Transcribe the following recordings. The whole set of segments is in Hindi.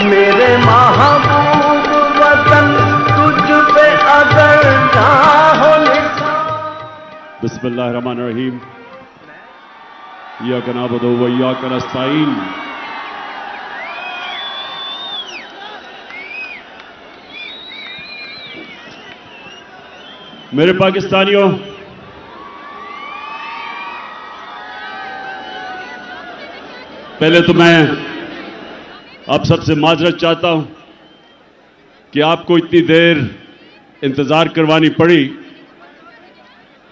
मेरे महबूब वतन तुझ पे अगर चाहो बिस्मिल्लाहिर्रहमानिर्रहीम इय्याका नअबुदु व इय्याका नस्तईन। मेरे पाकिस्तानियों, पहले तो मैं आप सबसे माजरत चाहता हूं कि आपको इतनी देर इंतजार करवानी पड़ी।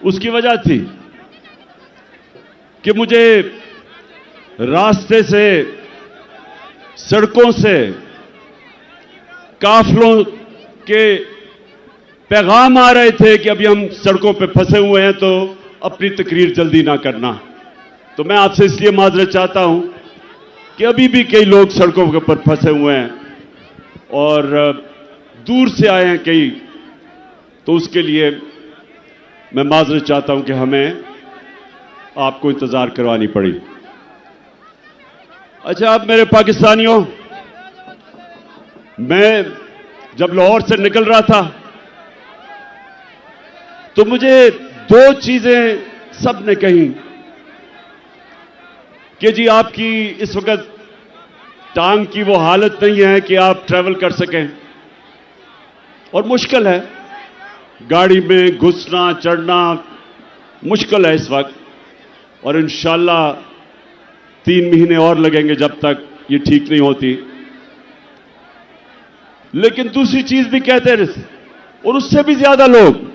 उसकी वजह थी कि मुझे रास्ते से, सड़कों से काफिलों के पैगाम आ रहे थे कि अभी हम सड़कों पे फंसे हुए हैं, तो अपनी तकरीर जल्दी ना करना। तो मैं आपसे इसलिए माजरत चाहता हूं कि अभी भी कई लोग सड़कों के ऊपर फंसे हुए हैं और दूर से आए हैं कई, तो उसके लिए मैं माजरत चाहता हूं कि हमें आपको इंतजार करवानी पड़ी। अच्छा, अब मेरे पाकिस्तानियों, मैं जब लाहौर से निकल रहा था तो मुझे दो चीजें सबने कही कि जी आपकी इस वक्त टांग की वो हालत नहीं है कि आप ट्रैवल कर सकें और मुश्किल है, गाड़ी में घुसना चढ़ना मुश्किल है इस वक्त, और इंशाल्लाह 3 महीने और लगेंगे जब तक ये ठीक नहीं होती। लेकिन दूसरी चीज भी कहते रहे, और उससे भी ज्यादा लोग,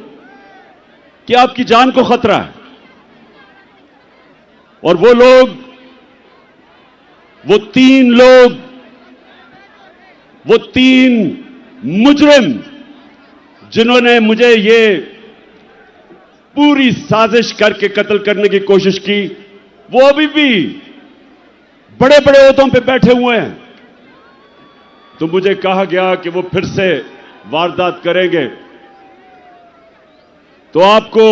कि आपकी जान को खतरा है। और वो लोग, वो तीन मुजरिम जिन्होंने मुझे ये पूरी साजिश करके कत्ल करने की कोशिश की, वो अभी भी बड़े बड़े ओहदों पे बैठे हुए हैं। तो मुझे कहा गया कि वो फिर से वारदात करेंगे, तो आपको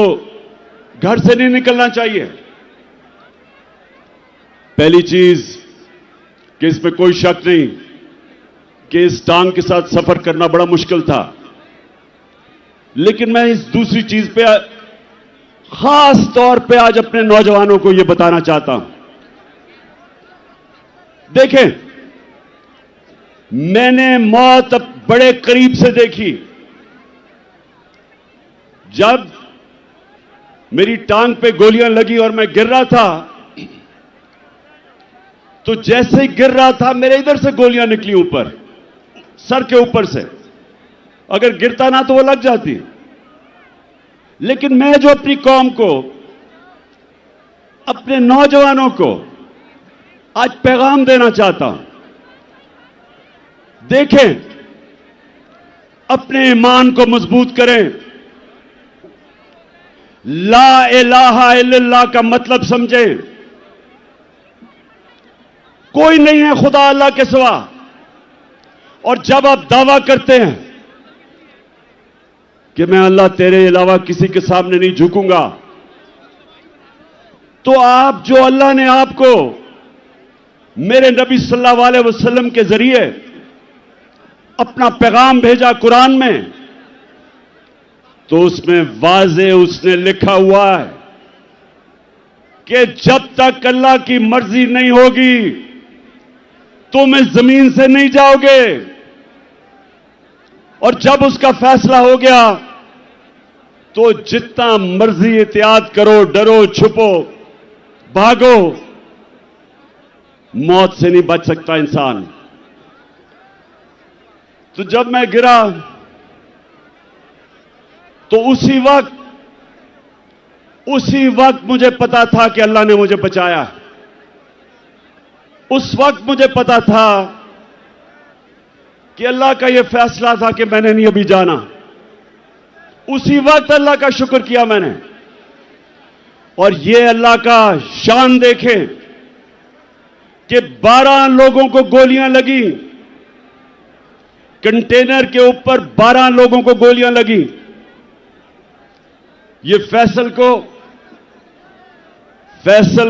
घर से नहीं निकलना चाहिए। पहली चीज कि इसमें कोई शक नहीं कि इस टांग के साथ सफर करना बड़ा मुश्किल था, लेकिन मैं इस दूसरी चीज पे खास तौर पे आज अपने नौजवानों को यह बताना चाहता हूं। देखें, मैंने मौत बड़े करीब से देखी। जब मेरी टांग पे गोलियां लगी और मैं गिर रहा था, तो जैसे ही गिर रहा था मेरे इधर से गोलियां निकली ऊपर, सर के ऊपर से। अगर गिरता ना तो वो लग जाती। लेकिन मैं जो अपनी कौम को, अपने नौजवानों को आज पैगाम देना चाहता हूं, देखें, अपने ईमान को मजबूत करें। ला इलाहा इल्लल्लाह का मतलब समझें। कोई नहीं है खुदा अल्लाह के सिवा। और जब आप दावा करते हैं कि मैं अल्लाह तेरे अलावा किसी के सामने नहीं झुकूंगा, तो आप जो अल्लाह ने आपको मेरे नबी सल्लल्लाहु अलैहि वसल्लम के जरिए अपना पैगाम भेजा कुरान में, तो उसमें वाज़े उसने लिखा हुआ है कि जब तक अल्लाह की मर्जी नहीं होगी तुम इस जमीन से नहीं जाओगे, और जब उसका फैसला हो गया तो जितना मर्जी एहतियात करो, डरो, छुपो, भागो, मौत से नहीं बच सकता इंसान। तो जब मैं गिरा तो उसी वक्त मुझे पता था कि अल्लाह ने मुझे बचाया। उस वक्त मुझे पता था कि अल्लाह का यह फैसला था कि मैंने नहीं अभी जाना। उसी वक्त अल्लाह का शुक्र किया मैंने। और यह अल्लाह का शान देखें कि 12 लोगों को गोलियां लगी, कंटेनर के ऊपर 12 लोगों को गोलियां लगी। ये फैसल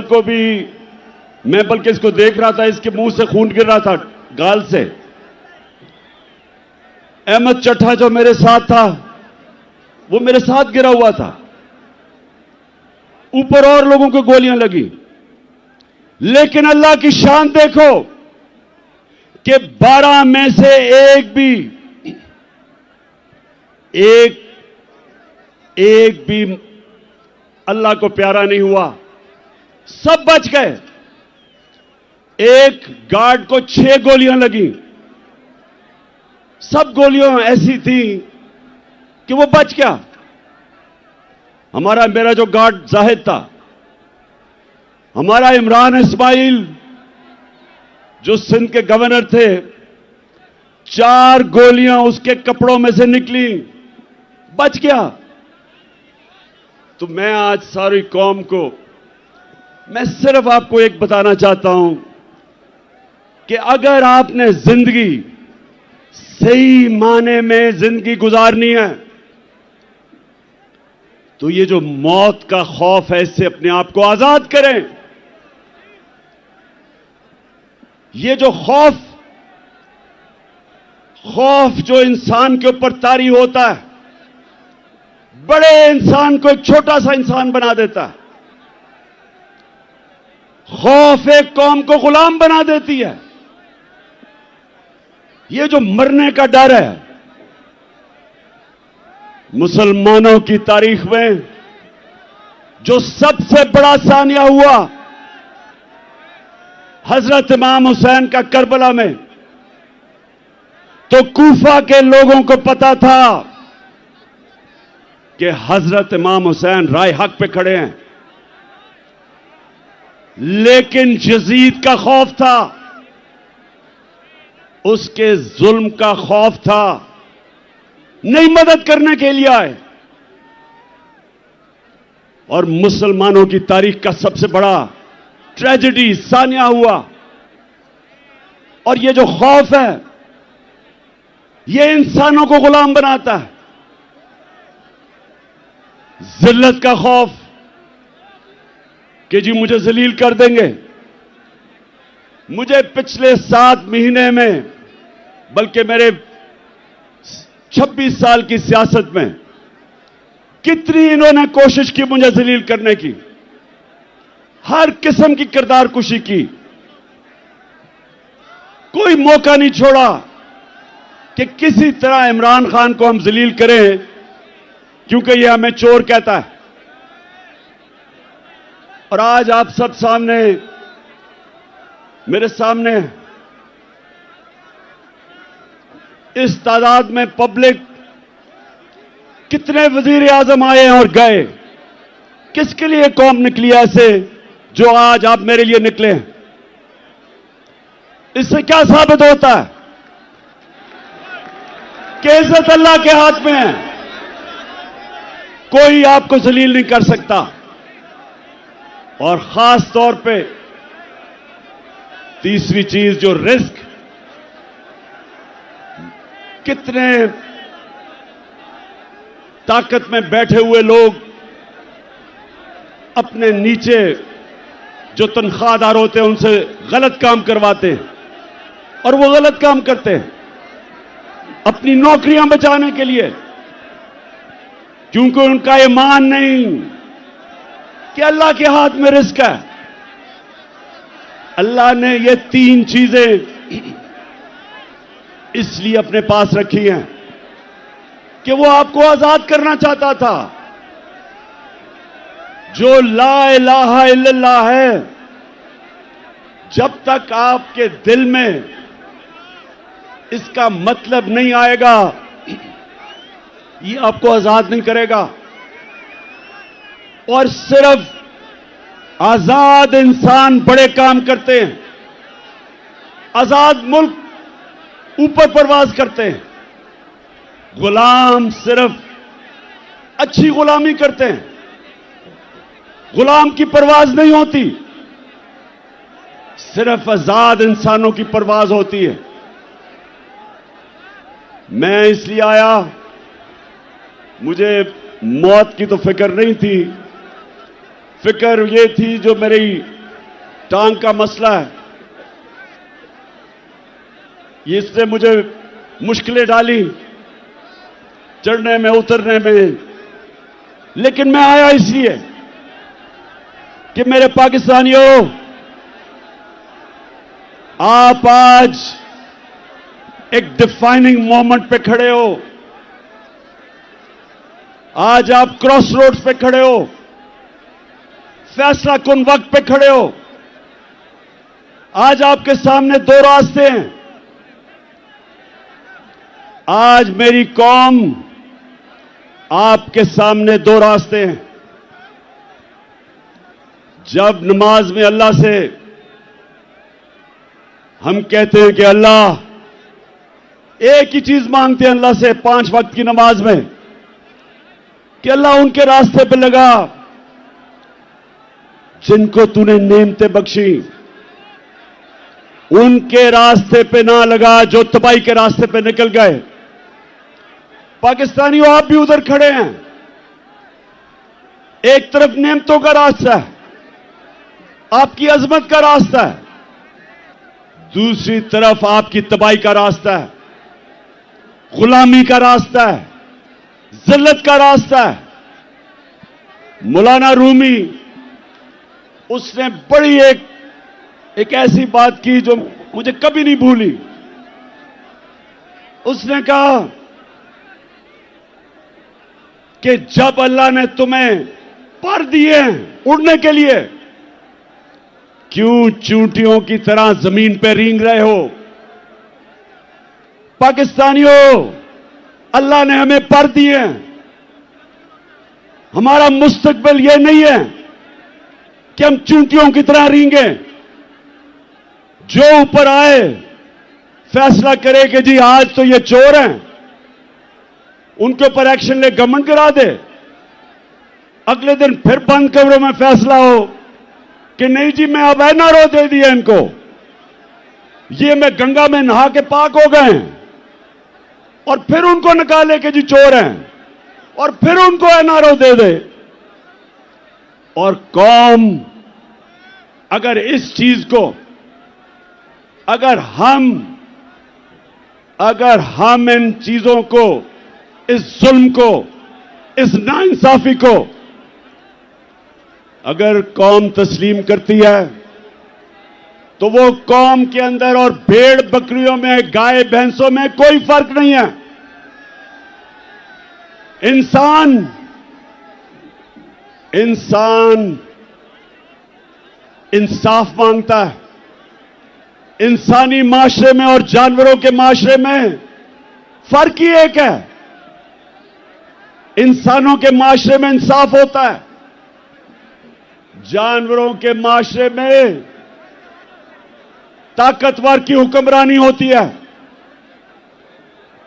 को भी, मैं बल्कि इसको देख रहा था, इसके मुंह से खून गिर रहा था, गाल से। अहमद चट्टा जो मेरे साथ था, वो मेरे साथ गिरा हुआ था। ऊपर और लोगों को गोलियां लगी, लेकिन अल्लाह की शान देखो कि 12 में से एक भी अल्लाह को प्यारा नहीं हुआ, सब बच गए। एक गार्ड को 6 गोलियां लगी, सब गोलियां ऐसी थी कि वो बच गया। मेरा जो गार्ड जाहिद था, हमारा इमरान इस्माइल जो सिंध के गवर्नर थे, 4 गोलियां उसके कपड़ों में से निकली, बच गया। तो मैं आज सारी कौम को, मैं सिर्फ आपको एक बताना चाहता हूं कि अगर आपने जिंदगी सही माने में जिंदगी गुजारनी है, तो ये जो मौत का खौफ है, इससे अपने आप को आजाद करें। ये जो खौफ जो इंसान के ऊपर तारी होता है, बड़े इंसान को एक छोटा सा इंसान बना देता है। खौफ एक कौम को गुलाम बना देती है। ये जो मरने का डर है, मुसलमानों की तारीख में जो सबसे बड़ा सानिया हुआ, हजरत इमाम हुसैन का करबला में, तो कूफा के लोगों को पता था कि हजरत इमाम हुसैन राय हक पे खड़े हैं, लेकिन यजीद का खौफ था, उसके जुल्म का खौफ था, नहीं मदद करने के लिए आए। और मुसलमानों की तारीख का सबसे बड़ा ट्रेजेडी सानिया हुआ। और ये जो खौफ है, ये इंसानों को गुलाम बनाता है। जिल्लत का खौफ कि जी मुझे जलील कर देंगे। मुझे पिछले 7 महीने में, बल्कि मेरे 26 साल की सियासत में, कितनी इन्होंने कोशिश की मुझे जलील करने की, हर किस्म की किरदार कुशी की, कोई मौका नहीं छोड़ा कि किसी तरह इमरान खान को हम जलील करें, क्योंकि यह हमें चोर कहता है। और आज आप सब सामने, मेरे सामने इस तादाद में पब्लिक, कितने वजीर आजम आए और गए, किसके लिए कौम निकली ऐसे जो आज आप मेरे लिए निकले हैं? इससे क्या साबित होता है कि इज्जत अल्लाह के हाथ में है, कोई आपको जलील नहीं कर सकता। और खास तौर पे तीसरी चीज जो रिस्क, कितने ताकत में बैठे हुए लोग अपने नीचे जो तनख्वाहदार होते हैं उनसे गलत काम करवाते हैं, और वो गलत काम करते हैं अपनी नौकरियां बचाने के लिए, क्योंकि उनका ईमान नहीं कि अल्लाह के हाथ में रिस्क है। अल्लाह ने ये 3 चीजें इसलिए अपने पास रखी हैं कि वो आपको आजाद करना चाहता था। जो ला इलाहा इल्लल्लाह है, जब तक आपके दिल में इसका मतलब नहीं आएगा, ये आपको आजाद नहीं करेगा। और सिर्फ आजाद इंसान बड़े काम करते हैं, आजाद मुल्क ऊपर परवाज करते हैं। गुलाम सिर्फ अच्छी गुलामी करते हैं, गुलाम की परवाज नहीं होती, सिर्फ आजाद इंसानों की परवाज होती है। मैं इसलिए आया, मुझे मौत की तो फिक्र नहीं थी, फिक्र ये थी जो मेरी टांग का मसला है। ये इसने मुझे मुश्किलें डाली चढ़ने में उतरने में, लेकिन मैं आया इसलिए कि मेरे पाकिस्तानियों, आप आज एक डिफाइनिंग मोमेंट पे खड़े हो। आज आप क्रॉस रोड्स पे खड़े हो, फैसला कुन वक्त पे खड़े हो। आज आपके सामने दो रास्ते हैं। आज मेरी कौम, आपके सामने दो रास्ते हैं। जब नमाज में अल्लाह से हम कहते हैं कि अल्लाह, एक ही चीज मांगते हैं अल्लाह से 5 वक्त की नमाज में कि अल्लाह उनके रास्ते पे लगा जिनको तूने नेमतें बख्शी, उनके रास्ते पे ना लगा जो तबाही के रास्ते पे निकल गए। पाकिस्तानियों, आप भी उधर खड़े हैं। एक तरफ नेमतों का रास्ता है, आपकी अजमत का रास्ता है, दूसरी तरफ आपकी तबाही का रास्ता है, गुलामी का रास्ता है, जिल्लत का रास्ता है। मौलाना रूमी, उसने बड़ी एक ऐसी बात की जो मुझे कभी नहीं भूली। उसने कहा कि जब अल्लाह ने तुम्हें पर दिए उड़ने के लिए, क्यों चूंटियों की तरह जमीन पर रेंग रहे हो? पाकिस्तानियों, अल्लाह ने हमें पर दिए। हमारा मुस्तकबिल यह नहीं है कि हम चूंटियों की तरह रेंगे। जो ऊपर आए फैसला करे कि जी आज तो ये चोर हैं, उनके ऊपर एक्शन ले, गवर्नमेंट गिरा दे। अगले दिन फिर बंद कमरों में फैसला हो कि नहीं जी, मैं अब एनआरओ दे दिया इनको, ये मैं गंगा में नहा के पाक हो गए हैं, और फिर उनको निकाले कि जी चोर हैं, और फिर उनको एनआरओ दे दे। और कौम अगर इस चीज को, अगर हम इन चीजों को, इस जुल्म को, इस नाइंसाफी को अगर कौम तस्लीम करती है, तो वो कौम के अंदर और भेड़ बकरियों में, गाय भैंसों में कोई फर्क नहीं है। इंसान इंसाफ मांगता है। इंसानी माशरे में और जानवरों के माशरे में फर्क ही एक है। इंसानों के माशरे में इंसाफ होता है, जानवरों के माशरे में ताकतवर की हुक्मरानी होती है।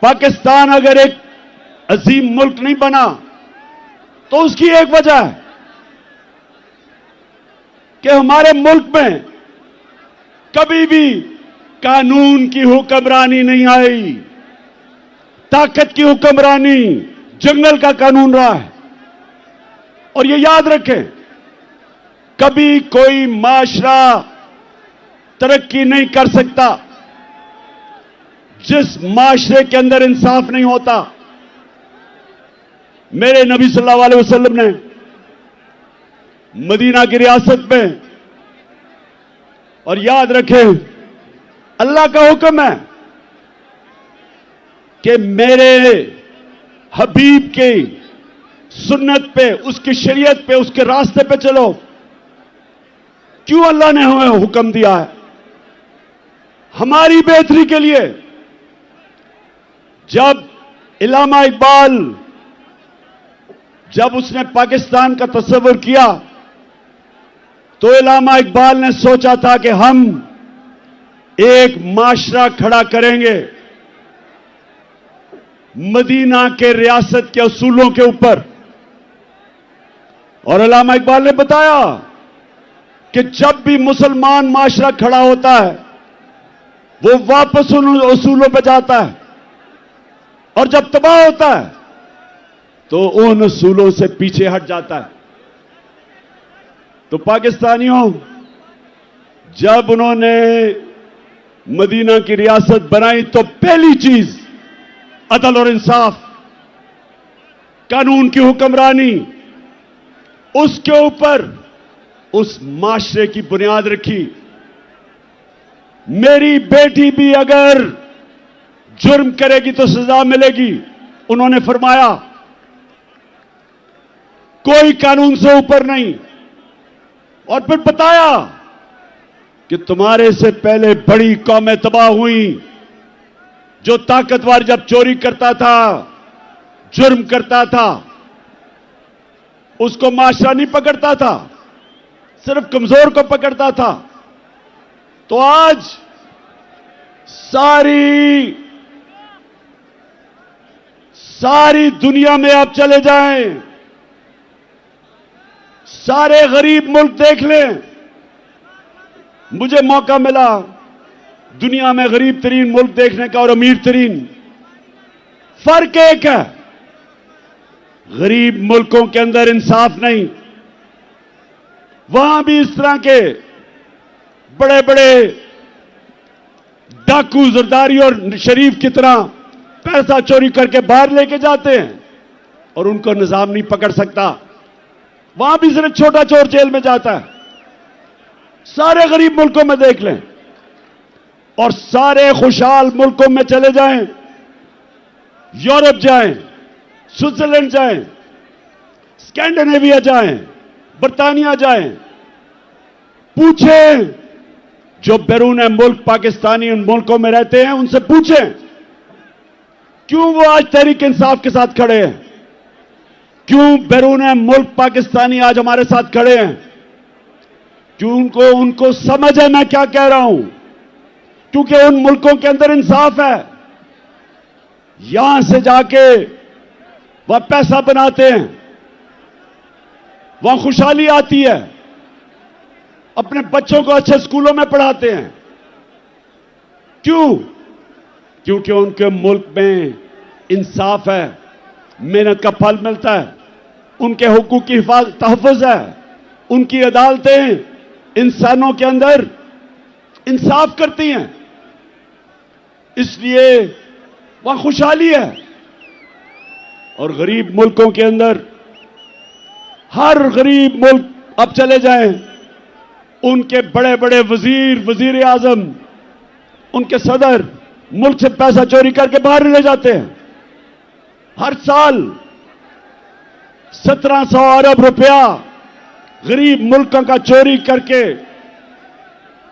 पाकिस्तान अगर एक अजीम मुल्क नहीं बना तो उसकी एक वजह है कि हमारे मुल्क में कभी भी कानून की हुक्मरानी नहीं आई, ताकत की हुक्मरानी, जंगल का कानून रहा है। और ये याद रखें, कभी कोई माशरा तरक्की नहीं कर सकता जिस माशरे के अंदर इंसाफ नहीं होता। मेरे नबी सल्लल्लाहु अलैहि वसल्लम ने मदीना की रियासत में, और याद रखें अल्लाह का हुक्म है कि मेरे हबीब की सुन्नत पे, उसकी शरीयत पे, उसके रास्ते पे चलो। क्यों अल्लाह ने हमें हुक्म दिया है? हमारी बेहतरी के लिए। जब इल्लामा इकबाल, जब उसने पाकिस्तान का तस्वर किया, तो इल्लामा इकबाल ने सोचा था कि हम एक माशरा खड़ा करेंगे मदीना के रियासत के असूलों के ऊपर। और इल्लामा इकबाल ने बताया कि जब भी मुसलमान माशरा खड़ा होता है, वो वापस उन असूलों पर जाता है, और जब तबाह होता है तो उन असूलों से पीछे हट जाता है। तो पाकिस्तानियों, जब उन्होंने मदीना की रियासत बनाई तो पहली चीज अदल और इंसाफ, कानून की हुक्मरानी, उसके ऊपर उस माशरे की बुनियाद रखी। मेरी बेटी भी अगर जुर्म करेगी तो सजा मिलेगी। उन्होंने फरमाया कोई कानून से ऊपर नहीं। और फिर बताया कि तुम्हारे से पहले बड़ी कौमें तबाह हुई। जो ताकतवर जब चोरी करता था, जुर्म करता था, उसको माशरा नहीं पकड़ता था, सिर्फ कमजोर को पकड़ता था। तो आज सारी दुनिया में आप चले जाएं, सारे गरीब मुल्क देख लें। मुझे मौका मिला दुनिया में गरीब तरीन मुल्क देखने का और अमीर तरीन। फर्क एक है, गरीब मुल्कों के अंदर इंसाफ नहीं। वहां भी इस तरह के बड़े बड़े डाकू, जरदारी और शरीफ की तरह पैसा चोरी करके बाहर लेके जाते हैं और उनको निजाम नहीं पकड़ सकता। वहां भी सिर्फ छोटा चोर जेल में जाता है। सारे गरीब मुल्कों में देख लें और सारे खुशहाल मुल्कों में चले जाएं, यूरोप जाएं, स्विट्जरलैंड जाएं, स्कैंडिनेविया जाएं, बर्तानिया जाएं, पूछें जो बैरून मुल्क पाकिस्तानी उन मुल्कों में रहते हैं, उनसे पूछें क्यों वो आज तहरीक इंसाफ के साथ खड़े हैं, क्यों बैरून मुल्क पाकिस्तानी आज हमारे साथ खड़े हैं, क्यों उनको समझ है मैं क्या कह रहा हूं, क्योंकि उन मुल्कों के अंदर इंसाफ है। यहां से जाके वह पैसा बनाते हैं, वहां खुशहाली आती है, अपने बच्चों को अच्छे स्कूलों में पढ़ाते हैं। क्यों? क्योंकि उनके मुल्क में इंसाफ है, मेहनत का फल मिलता है, उनके हुकूक की तहफ़्फ़ुज़ है, उनकी अदालतें इंसानों के अंदर इंसाफ करती हैं, इसलिए वहां खुशहाली है। और गरीब मुल्कों के अंदर हर गरीब मुल्क अब चले जाएं, उनके बड़े बड़े वजीर आजम, उनके सदर मुल्क से पैसा चोरी करके बाहर ले जाते हैं। हर साल 1700 अरब रुपया गरीब मुल्कों का चोरी करके,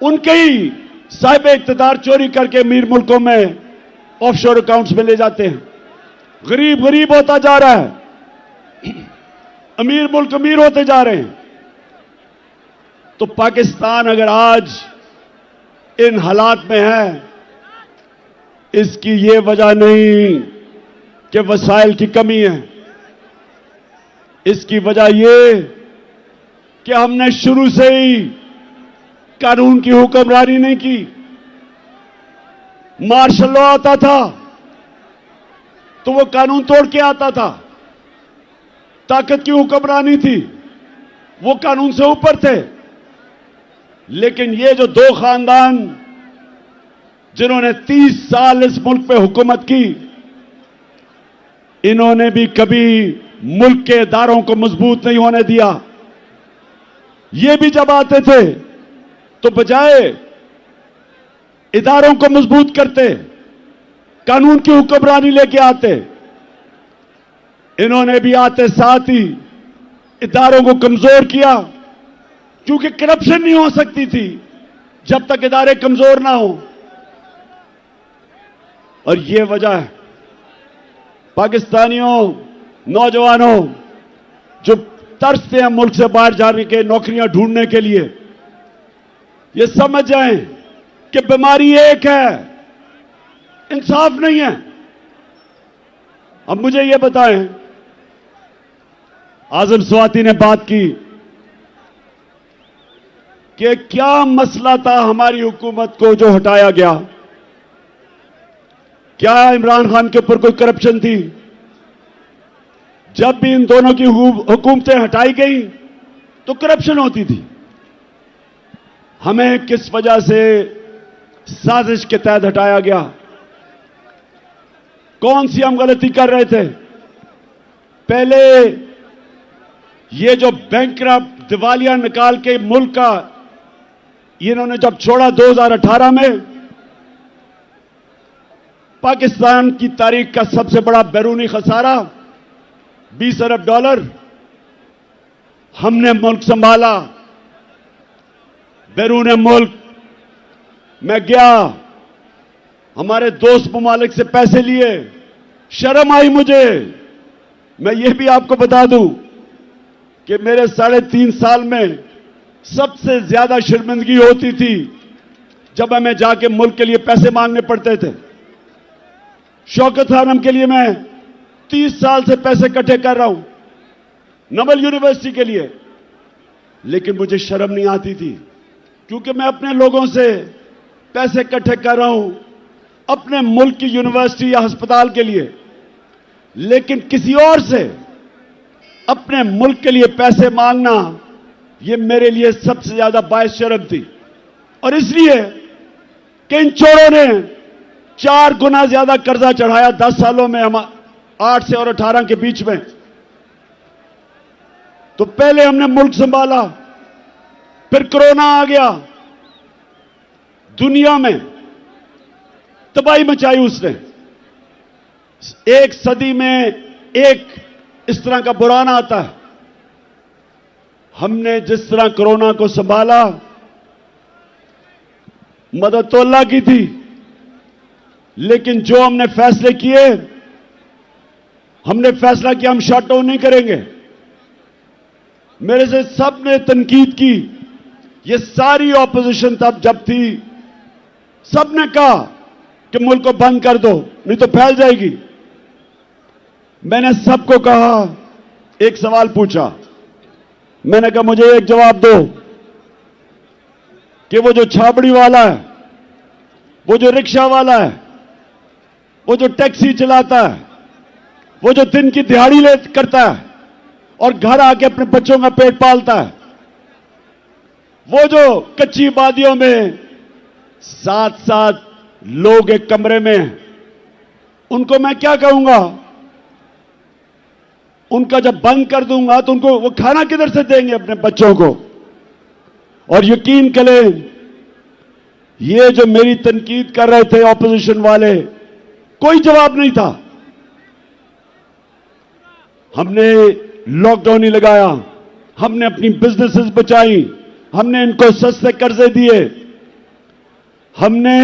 उनके ही साहिब इख्तिदार चोरी करके अमीर मुल्कों में ऑफशोर अकाउंट्स में ले जाते हैं। गरीब होता जा रहा है, अमीर मुल्क अमीर होते जा रहे हैं। तो पाकिस्तान अगर आज इन हालात में है, इसकी ये वजह नहीं कि वसाइल की कमी है, इसकी वजह ये कि हमने शुरू से ही कानून की हुक्मरानी नहीं की। मार्शल लॉ आता था तो वो कानून तोड़ के आता था, ताकत की हुक्मरानी थी, वो कानून से ऊपर थे। लेकिन ये जो दो खानदान जिन्होंने 30 साल इस मुल्क पे हुकूमत की, इन्होंने भी कभी मुल्क के इदारों को मजबूत नहीं होने दिया। ये भी जब आते थे तो बजाय इदारों को मजबूत करते, कानून की हुक्मरानी लेके आते, इन्होंने भी आते साथ ही इदारों को कमजोर किया, क्योंकि करप्शन नहीं हो सकती थी जब तक इदारे कमजोर ना हो। और ये वजह है पाकिस्तानियों, नौजवानों जो तरसते हैं मुल्क से बाहर जाने के, नौकरियां ढूंढने के लिए, ये समझ जाएं कि बीमारी एक है, इंसाफ नहीं है। अब मुझे ये बताएं, आजम स्वाति ने बात की कि क्या मसला था हमारी हुकूमत को जो हटाया गया? क्या इमरान खान के ऊपर कोई करप्शन थी? जब भी इन दोनों की हुकूमतें हटाई गई तो करप्शन होती थी। हमें किस वजह से साजिश के तहत हटाया गया। कौन सी हम गलती कर रहे थे? पहले ये जो बैंकरप्ट दिवालिया निकाल के मुल्क का इन्होंने जब छोड़ा 2018 में, पाकिस्तान की तारीख का सबसे बड़ा बैरूनी खसारा $20 अरब। हमने मुल्क संभाला, बैरून मुल्क मैं गया, हमारे दोस्त ममालिक से पैसे लिए, शर्म आई मुझे। मैं ये भी आपको बता दूं कि मेरे 3.5 साल में सबसे ज्यादा शर्मिंदगी होती थी जब हमें जाके मुल्क के लिए पैसे मांगने पड़ते थे। शौकत खानम के लिए मैं 30 साल से पैसे इकट्ठे कर रहा हूं, नवल यूनिवर्सिटी के लिए, लेकिन मुझे शर्म नहीं आती थी क्योंकि मैं अपने लोगों से पैसे इकट्ठे कर रहा हूं अपने मुल्क की यूनिवर्सिटी या अस्पताल के लिए, लेकिन किसी और से अपने मुल्क के लिए पैसे मांगना यह मेरे लिए सबसे ज्यादा बायस शर्म थी। और इसलिए कि इन चोरों ने 4 गुना ज्यादा कर्जा चढ़ाया 10 सालों में, हम 8 से और 18 के बीच में। तो पहले हमने मुल्क संभाला, फिर कोरोना आ गया, दुनिया में तबाही मचाई उसने। एक सदी में एक इस तरह का बुरान आता है। हमने जिस तरह कोरोना को संभाला, मदद तो अल्लाह की थी, लेकिन जो हमने फैसले किए, हमने फैसला किया हम शट डाउन नहीं करेंगे। मेरे से सबने तनकीद की, ये सारी ऑपोजिशन तब जब थी, सबने कहा कि मुल्क को बंद कर दो नहीं तो फैल जाएगी। मैंने सबको कहा, एक सवाल पूछा, मैंने कहा मुझे एक जवाब दो कि वो जो छाबड़ी वाला है, वो जो रिक्शा वाला है, वो जो टैक्सी चलाता है, वो जो दिन की दिहाड़ी ले करता है और घर आके अपने बच्चों का पेट पालता है, वो जो कच्ची वादियों में 7-7 लोग एक कमरे में हैं, उनको मैं क्या कहूंगा? उनका जब बंद कर दूंगा तो उनको वो खाना किधर से देंगे अपने बच्चों को? और यकीन करें, ये जो मेरी तनकीद कर रहे थे ऑपोजिशन वाले, कोई जवाब नहीं था। हमने लॉकडाउन ही लगाया, हमने अपनी बिजनेसेस बचाई, हमने इनको सस्ते कर्जे दिए, हमने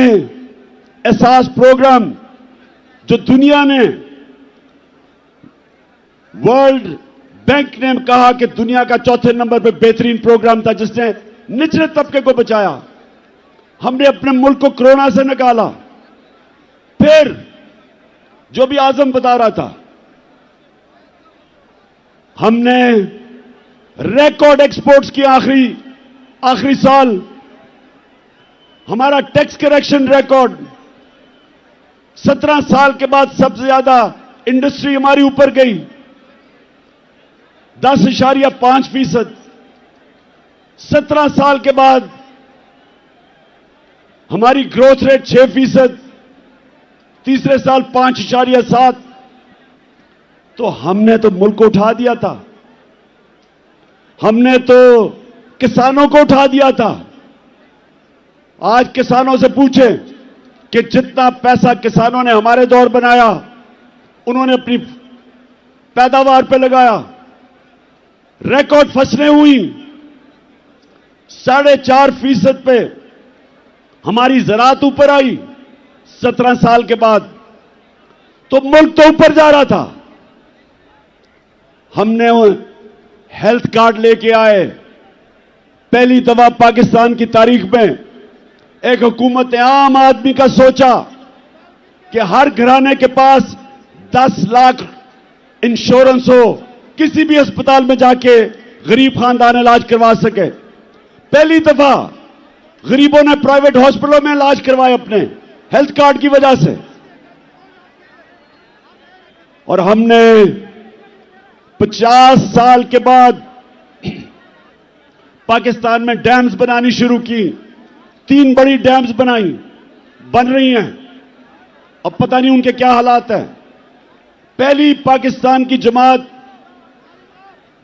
एहसास प्रोग्राम जो दुनिया ने, वर्ल्ड बैंक ने कहा कि दुनिया का 4थे नंबर पर बेहतरीन प्रोग्राम था जिसने निचले तबके को बचाया, हमने अपने मुल्क को कोरोना से निकाला। फिर जो भी आजम बता रहा था, हमने रिकॉर्ड एक्सपोर्ट्स की। आखिरी साल हमारा टैक्स करेक्शन रिकॉर्ड, 17 साल के बाद सबसे ज्यादा इंडस्ट्री हमारी ऊपर गई, 10.5%। 17 साल के बाद हमारी ग्रोथ रेट 6%, तीसरे साल 5.7। तो हमने तो मुल्क को उठा दिया था, हमने तो किसानों को उठा दिया था। आज किसानों से पूछें कि जितना पैसा किसानों ने हमारे दौर बनाया, उन्होंने अपनी पैदावार पे लगाया, रिकॉर्ड फसलें हुई, 4.5% पे हमारी ज़राअत ऊपर आई 17 साल के बाद। तो मुल्क तो ऊपर जा रहा था। हमने हेल्थ कार्ड लेके आए, पहली दफा पाकिस्तान की तारीख में एक हुकूमत ने आम आदमी का सोचा कि हर घराने के पास 10 लाख इंश्योरेंस हो, किसी भी अस्पताल में जाके गरीब खानदान इलाज करवा सके। पहली दफा गरीबों ने प्राइवेट हॉस्पिटलों में इलाज करवाए अपने हेल्थ कार्ड की वजह से। और हमने 50 साल के बाद पाकिस्तान में डैम्स बनानी शुरू की, 3 बड़ी डैम्स बनाई, बन रही हैं, अब पता नहीं उनके क्या हालात हैं। पहली पाकिस्तान की जमात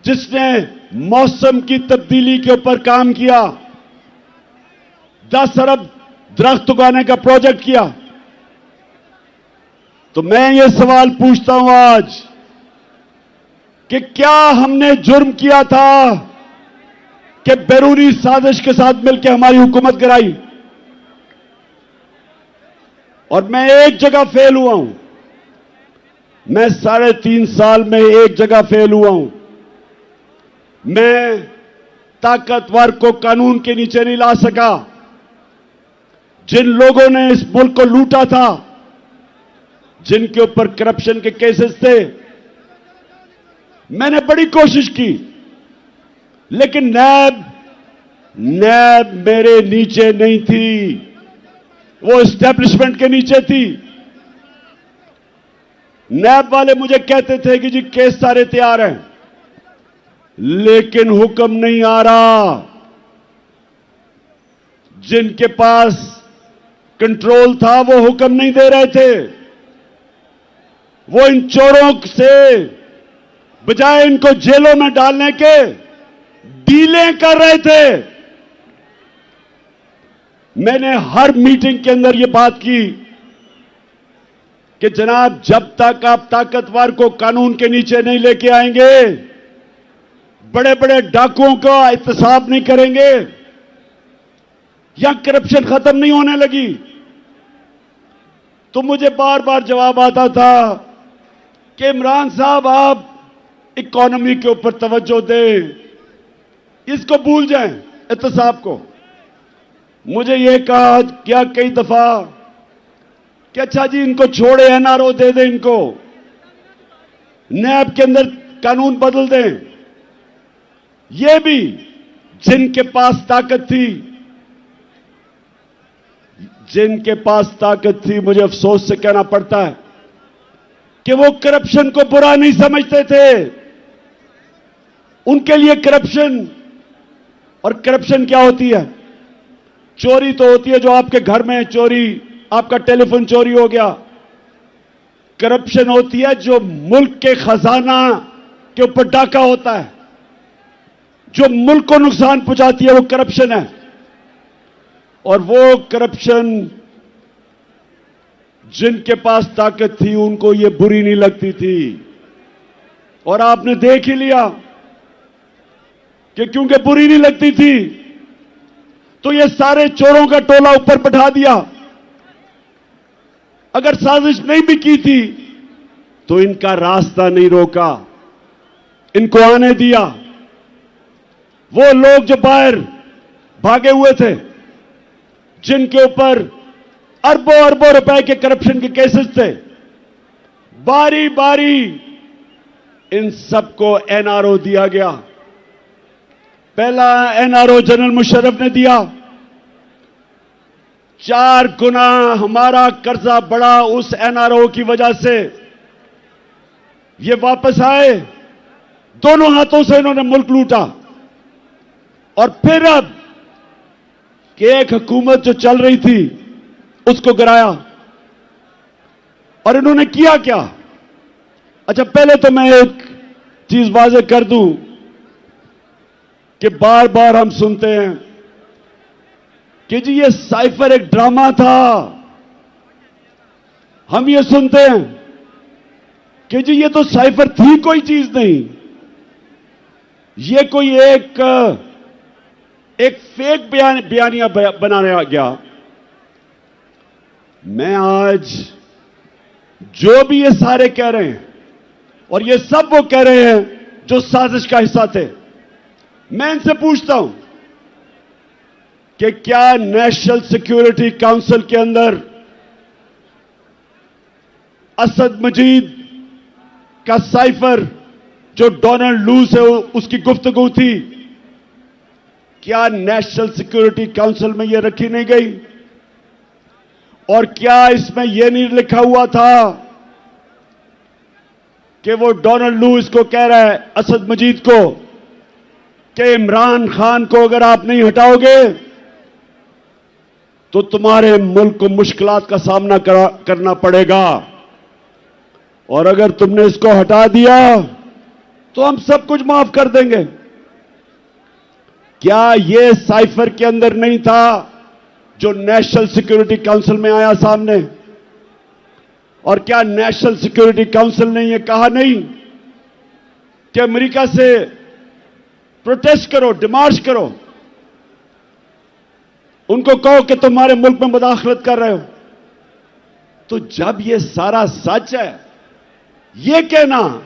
जिसने मौसम की तब्दीली के ऊपर काम किया, 10 अरब दरख्त उगाने का प्रोजेक्ट किया। तो मैं ये सवाल पूछता हूं आज कि क्या हमने जुर्म किया था कि बैरूनी साजिश के साथ मिलकर हमारी हुकूमत गिराई? और मैं एक जगह फेल हुआ हूं, मैं 3.5 साल में एक जगह फेल हुआ हूं। मैं ताकतवर को कानून के नीचे नहीं ला सका। जिन लोगों ने इस मुल्क को लूटा था, जिनके ऊपर करप्शन के केसेस थे, मैंने बड़ी कोशिश की, लेकिन नैब मेरे नीचे नहीं थी, वो एस्टेब्लिशमेंट के नीचे थी। नैब वाले मुझे कहते थे कि जी केस सारे तैयार हैं, लेकिन हुक्म नहीं आ रहा। जिनके पास कंट्रोल था वो हुक्म नहीं दे रहे थे। वो इन चोरों से बजाय इनको जेलों में डालने के डीलें कर रहे थे। मैंने हर मीटिंग के अंदर यह बात की कि जनाब, जब तक आप ताकतवर को कानून के नीचे नहीं लेके आएंगे, बड़े बड़े डाकुओं का एहतसाब नहीं करेंगे, या करप्शन खत्म नहीं होने लगी। तो मुझे बार बार जवाब आता था कि इमरान साहब, आप इकोनॉमी के ऊपर तवज्जो दें, इसको भूल जाएं, एहतसाब को। मुझे यह कहा क्या कई दफा कि अच्छा जी इनको छोड़े, एनआरओ दे दें, इनको नैब के अंदर कानून बदल दें। ये भी जिनके पास ताकत थी, मुझे अफसोस से कहना पड़ता है कि वो करप्शन को बुरा नहीं समझते थे। उनके लिए करप्शन, और करप्शन क्या होती है? चोरी तो होती है जो आपके घर में चोरी, आपका टेलीफोन चोरी हो गया। करप्शन होती है जो मुल्क के खजाना के ऊपर डाका होता है, जो मुल्क को नुकसान पहुंचाती है, वो करप्शन है। और वो करप्शन जिनके पास ताकत थी उनको ये बुरी नहीं लगती थी। और आपने देख ही लिया कि क्योंकि बुरी नहीं लगती थी तो ये सारे चोरों का टोला ऊपर बैठा दिया। अगर साजिश नहीं भी की थी तो इनका रास्ता नहीं रोका, इनको आने दिया। वो लोग जो बाहर भागे हुए थे, जिनके ऊपर अरबों अरबों रुपए के करप्शन के केसेस थे, बारी बारी इन सबको एनआरओ दिया गया। पहला एनआरओ जनरल मुशर्रफ ने दिया। 4 गुना हमारा कर्जा बढ़ा उस एनआरओ की वजह से। ये वापस आए, दोनों हाथों से इन्होंने मुल्क लूटा। और फिर अब कि एक हुकूमत जो चल रही थी उसको गिराया। और इन्होंने किया क्या? अच्छा, पहले तो मैं एक चीज वाज़ेह कर दूं कि बार बार हम सुनते हैं कि जी ये साइफर एक ड्रामा था। हम ये सुनते हैं कि जी ये तो साइफर थी कोई चीज नहीं, ये कोई एक फेक बयानिया बनाया गया। मैं आज जो भी ये सारे कह रहे हैं, और ये सब वो कह रहे हैं जो साजिश का हिस्सा थे, मैं इनसे पूछता हूं कि क्या नेशनल सिक्योरिटी काउंसिल के अंदर असद मजीद का साइफर जो डोनाल्ड लू से उसकी गुफ्तगू थी, क्या नेशनल सिक्योरिटी काउंसिल में यह रखी नहीं गई? और क्या इसमें यह नहीं लिखा हुआ था कि वो डोनाल्ड लू इसको कह रहा है असद मजीद को कि इमरान खान को अगर आप नहीं हटाओगे तो तुम्हारे मुल्क को मुश्किलात का सामना करना पड़ेगा। और अगर तुमने इसको हटा दिया तो हम सब कुछ माफ कर देंगे। क्या यह साइफर के अंदर नहीं था जो नेशनल सिक्योरिटी काउंसिल में आया सामने? और क्या नेशनल सिक्योरिटी काउंसिल ने यह कहा नहीं कि अमेरिका से प्रोटेस्ट करो, डिमार्च करो, उनको कहो कि तुम्हारे मुल्क में मुदाखलत कर रहे हो? तो जब यह सारा सच है, यह कहना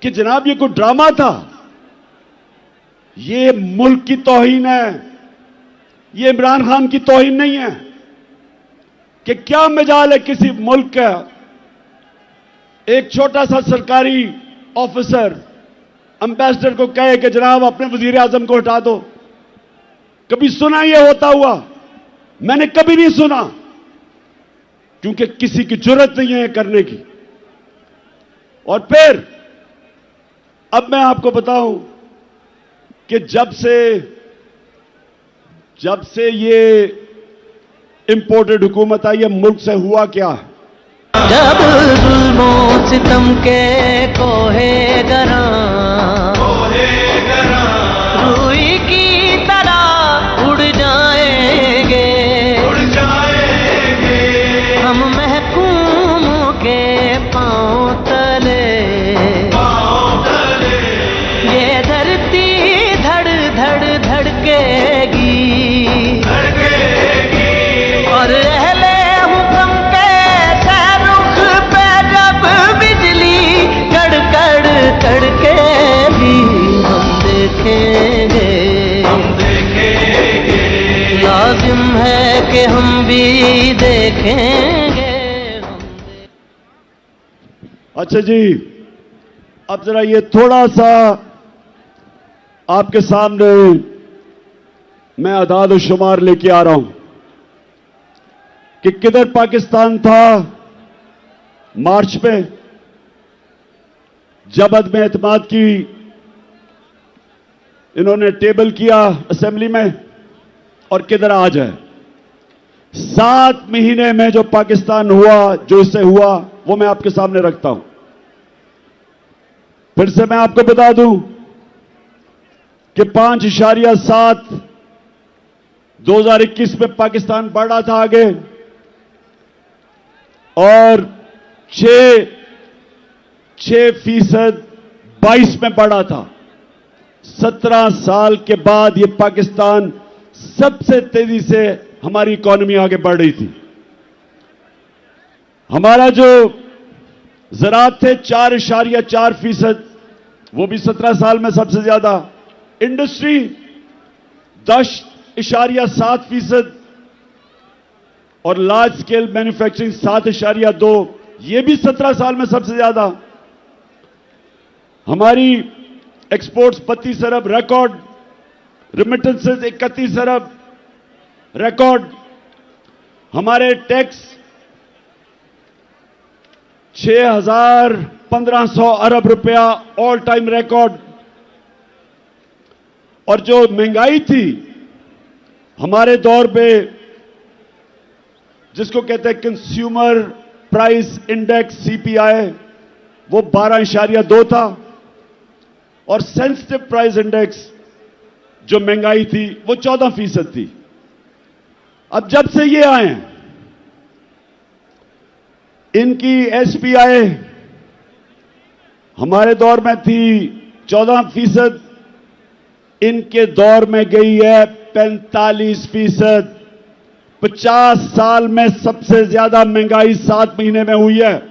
कि जनाब ये कोई ड्रामा था, ये मुल्क की तौहीन है, ये इमरान खान की तौहीन नहीं है। कि क्या मजाल है किसी मुल्क का एक छोटा सा सरकारी ऑफिसर एम्बेसडर को कहे कि जनाब अपने वजीर आजम को हटा दो? कभी सुना यह होता हुआ? मैंने कभी नहीं सुना, क्योंकि किसी की जरूरत नहीं है करने की। और फिर अब मैं आपको बताऊं कि जब से ये इंपोर्टेड हुकूमत आई है, मुल्क से हुआ क्या है? जब जुल्मो सितम के कोहे गरा रूई की तरह उड़ जाएंगे हम महकूमों के पांव तले। ये धरती धड़ धड़ धड़केगी और अहले हुक्म के रुख पे जब बिजली कड़कड़ कड़केगी हम देखेंगे लाजिम है कि हम भी देखेंगे। अच्छा जी, अब जरा ये थोड़ा सा आपके सामने मैं अदाद और शुमार लेके आ रहा हूं कि किधर पाकिस्तान था मार्च में जब अदम एतमाद की इन्होंने टेबल किया असेंबली में, और किधर आज है। 7 महीने में जो पाकिस्तान हुआ, जो इससे हुआ, वो मैं आपके सामने रखता हूं। फिर से मैं आपको बता दूं कि 5.7 2021 में पाकिस्तान बढ़ा था आगे, और 6% 22 में बढ़ा था। 17 साल के बाद ये पाकिस्तान सबसे तेजी से हमारी इकॉनमी आगे बढ़ रही थी। हमारा जो ज़राअत थे 4.4%, वो भी 17 साल में सबसे ज्यादा। इंडस्ट्री 10.7% और लार्ज स्केल मैन्युफैक्चरिंग 7.2, ये भी 17 साल में सबसे ज्यादा। हमारी एक्सपोर्ट्स 32 अरब रिकॉर्ड, रिमिटेंसेस 31 अरब रिकॉर्ड। हमारे टैक्स 6,1500 अरब रुपया ऑल टाइम रिकॉर्ड। और जो महंगाई थी हमारे दौर पे, जिसको कहते हैं कंज्यूमर प्राइस इंडेक्स सीपीआई, वो 12.2 था। और सेंसिटिव प्राइस इंडेक्स जो महंगाई थी वो 14% थी। अब जब से ये आए हैं, इनकी एसपीआई हमारे दौर में थी 14%, इनके दौर में गई है 45%। 50 साल में सबसे ज्यादा महंगाई 7 महीने में हुई है।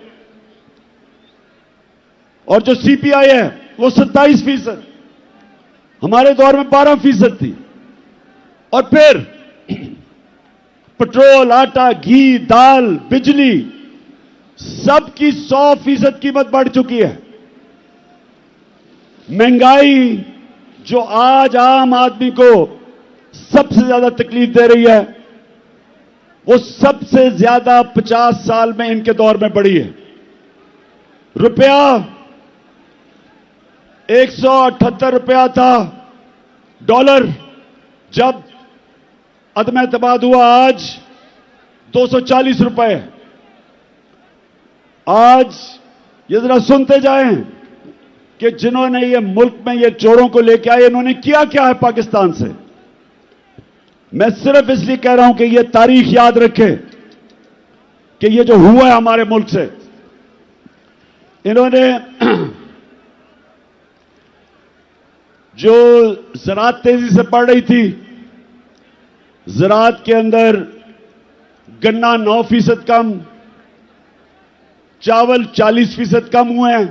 और जो सीपीआई है वो 27%, हमारे दौर में 12% थी। और फिर पेट्रोल, आटा, घी, दाल, बिजली, सबकी 100% कीमत बढ़ चुकी है। महंगाई जो आज आम आदमी को सबसे ज्यादा तकलीफ दे रही है, वो सबसे ज्यादा 50 साल में इनके दौर में बढ़ी है। रुपया 178 रुपया था डॉलर जब अदम एतमाद हुआ, आज 240 रुपए। आज ये जरा सुनते जाएं कि जिन्होंने ये मुल्क में ये चोरों को लेके आए, इन्होंने किया क्या है पाकिस्तान से। मैं सिर्फ इसलिए कह रहा हूं कि ये तारीख याद रखे कि ये जो हुआ है हमारे मुल्क से, इन्होंने जो ज़राअत तेजी से बढ़ रही थी, ज़राअत के अंदर गन्ना 9% कम, चावल 40% कम हुए हैं,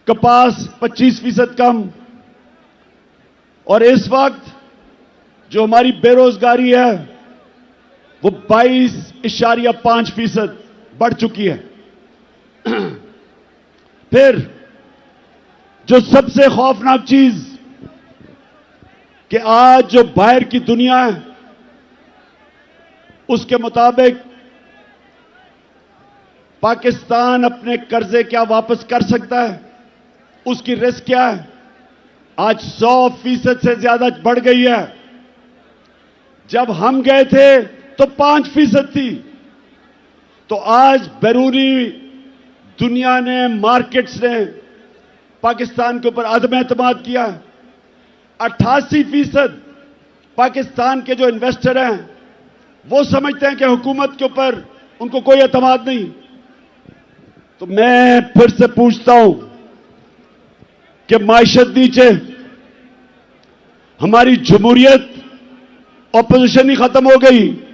कपास 25% कम, और इस वक्त जो हमारी बेरोजगारी है वो 22.5% बढ़ चुकी है। फिर जो सबसे खौफनाक चीज कि आज जो बाहर की दुनिया है उसके मुताबिक पाकिस्तान अपने कर्जे क्या वापस कर सकता है, उसकी रिस्क क्या है, आज 100% से ज्यादा बढ़ गई है। जब हम गए थे तो 5% थी। तो आज बैरूनी दुनिया ने, मार्केट्स ने पाकिस्तान के ऊपर अदम एतमाद किया। 88% पाकिस्तान के जो इन्वेस्टर हैं वो समझते हैं कि हुकूमत के ऊपर उनको कोई एतमाद नहीं। तो मैं फिर से पूछता हूं कि माइशत नीचे, हमारी जमहूरियत ऑपोजिशन ही खत्म हो गई।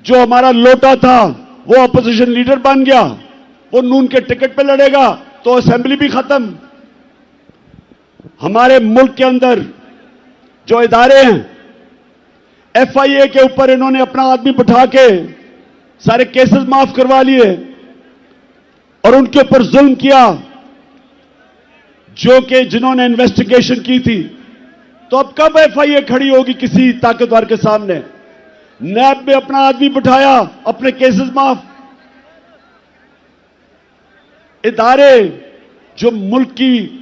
जो हमारा लोटा था वो ऑपोजिशन लीडर बन गया, वो नून के टिकट पे लड़ेगा तो असेंबली भी खत्म। हमारे मुल्क के अंदर जो इदारे हैं, FIA के ऊपर इन्होंने अपना आदमी बिठा के सारे केसेस माफ करवा लिए और उनके ऊपर जुल्म किया, जो कि जिन्होंने इन्वेस्टिगेशन की थी। तो अब कब FIA खड़ी होगी किसी ताकतवर के सामने? नैब में अपना आदमी बिठाया, अपने केसेस माफ। इदारे जो मुल्क की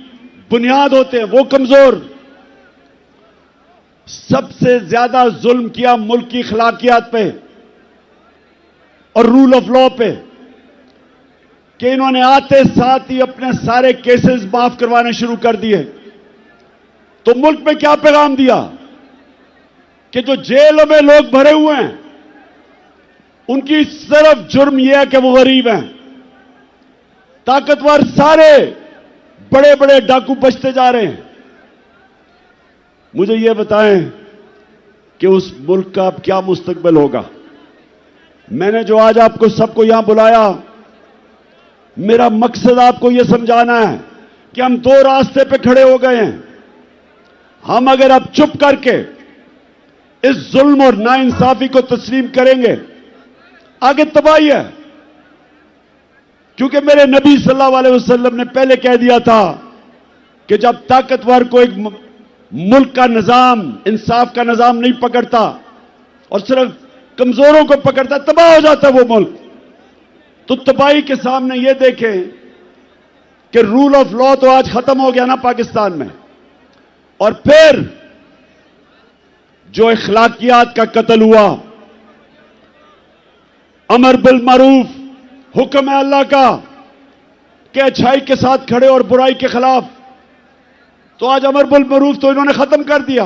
बुनियाद होते हैं वो कमजोर। सबसे ज्यादा जुल्म किया मुल्क की अखलाकियात पे और रूल ऑफ लॉ पे कि इन्होंने आते साथ ही अपने सारे केसेस माफ करवाने शुरू कर दिए। तो मुल्क में क्या पैगाम दिया कि जो जेलों में लोग भरे हुए हैं उनकी सिर्फ जुर्म यह है कि वो गरीब हैं। ताकतवर सारे बड़े बड़े डाकू बचते जा रहे हैं। मुझे यह बताएं कि उस मुल्क का अब क्या मुस्तकबिल होगा। मैंने जो आज आपको सबको यहां बुलाया, मेरा मकसद आपको यह समझाना है कि हम दो रास्ते पे खड़े हो गए हैं। हम अगर अब चुप करके इस जुल्म और नाइंसाफी को तस्लीम करेंगे, आगे तबाही है। क्योंकि मेरे नबी सल्लल्लाहु अलैहि वसल्लम ने पहले कह दिया था कि जब ताकतवर को एक मुल्क का निजाम, इंसाफ का निजाम नहीं पकड़ता और सिर्फ कमजोरों को पकड़ता, तबाह हो जाता है वो मुल्क। तो तबाही के सामने ये देखें कि रूल ऑफ लॉ तो आज खत्म हो गया ना पाकिस्तान में, और फिर जो अखलाकियात का कत्ल हुआ, अमर बिल मारूफ, हुक्म है अल्लाह का कि अच्छाई के साथ खड़े और बुराई के खिलाफ, तो आज अमर बिल मारूफ तो इन्होंने खत्म कर दिया,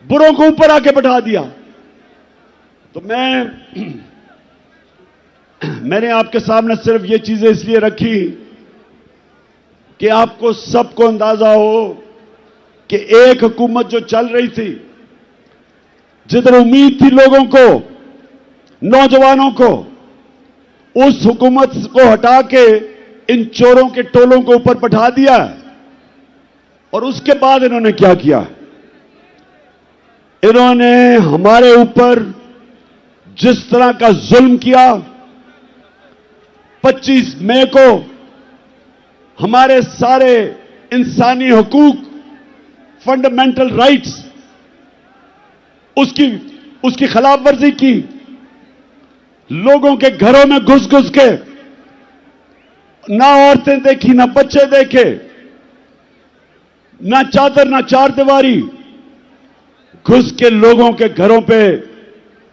बुरों को ऊपर आके बैठा दिया। तो मैंने आपके सामने सिर्फ ये चीजें इसलिए रखी कि आपको सबको अंदाजा हो कि एक हुकूमत जो चल रही थी, जिधर उम्मीद थी लोगों को, नौजवानों को, उस हुकूमत को हटा के इन चोरों के टोलों को ऊपर बैठा दिया। और उसके बाद इन्होंने क्या किया? इन्होंने हमारे ऊपर जिस तरह का जुल्म किया, 25 मई को हमारे सारे इंसानी हकूक, फंडामेंटल राइट्स, उसकी खिलाफ वर्जी की। लोगों के घरों में घुस घुस के ना औरतें देखी, ना बच्चे देखे, ना चादर, ना चार दीवारी, घुस के लोगों के घरों पे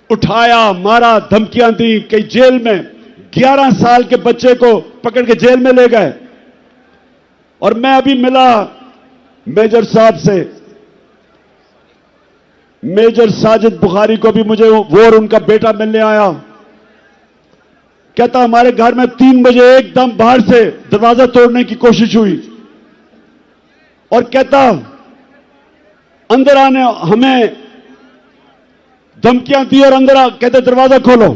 उठाया, मारा, धमकियां दी, कई जेल में 11 साल के बच्चे को पकड़ के जेल में ले गए। और मैं अभी मिला मेजर साहब से, मेजर साजिद बुखारी को भी मुझे वो और उनका बेटा मिलने आया। कहता हमारे घर में 3 बजे एकदम बाहर से दरवाजा तोड़ने की कोशिश हुई और कहता अंदर आने हमें धमकियां दी और अंदर कहते दरवाजा खोलो।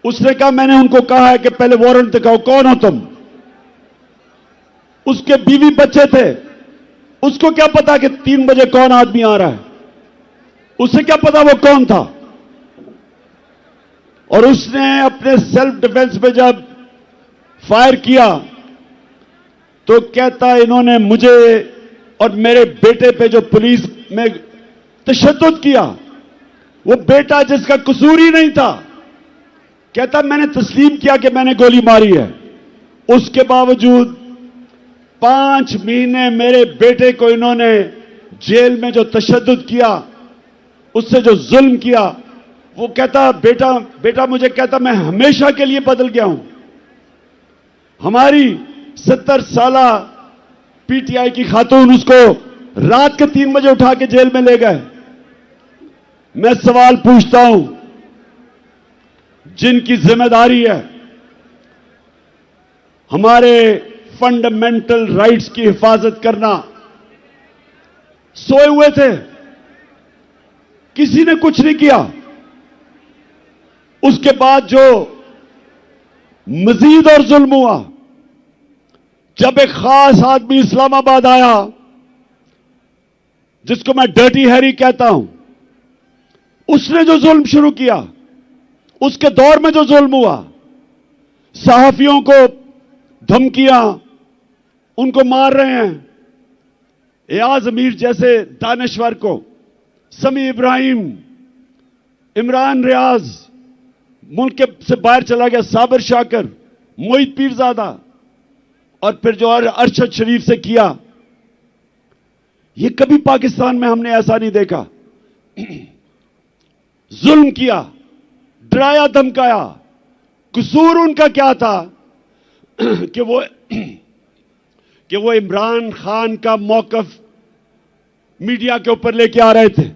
उसने कहा मैंने उनको कहा है कि पहले वारंट दिखाओ, कौन हो तुम? उसके बीवी बच्चे थे, उसको क्या पता कि 3 बजे कौन आदमी आ रहा है? उसे क्या पता वो कौन था? और उसने अपने सेल्फ डिफेंस में जब फायर किया तो कहता इन्होंने मुझे और मेरे बेटे पे जो पुलिस में तशद्दुद किया, वो बेटा जिसका कसूर ही नहीं था, कहता मैंने तस्लीम किया कि मैंने गोली मारी है। उसके बावजूद 5 महीने मेरे बेटे को इन्होंने जेल में जो तशद्दुद किया, उससे जो जुल्म किया, वो कहता बेटा मुझे कहता मैं हमेशा के लिए बदल गया हूं। हमारी 70 साला पीटीआई की खातून उसको रात के 3 बजे उठा के जेल में ले गए। मैं सवाल पूछता हूं, जिनकी जिम्मेदारी है हमारे फंडामेंटल राइट्स की हिफाजत करना, सोए हुए थे, किसी ने कुछ नहीं किया। उसके बाद जो मजीद और जुल्म हुआ, जब एक खास आदमी इस्लामाबाद आया जिसको मैं डर्टी हैरी कहता हूं, उसने जो जुल्म शुरू किया, उसके दौर में जो जुल्म हुआ, सहाफियों को धमकियां, उनको मार रहे हैं, एयाज अमीर जैसे दानश्वर को, समी इब्राहिम, इमरान रियाज मुल्क से बाहर चला गया, साबिर शाकर, मोहित पीरजादा, और फिर जो अरशद शरीफ से किया, ये कभी पाकिस्तान में हमने ऐसा नहीं देखा। जुल्म किया, डराया धमकाया। कसूर उनका क्या था कि वो इमरान खान का मौकफ मीडिया के ऊपर लेके आ रहे थे।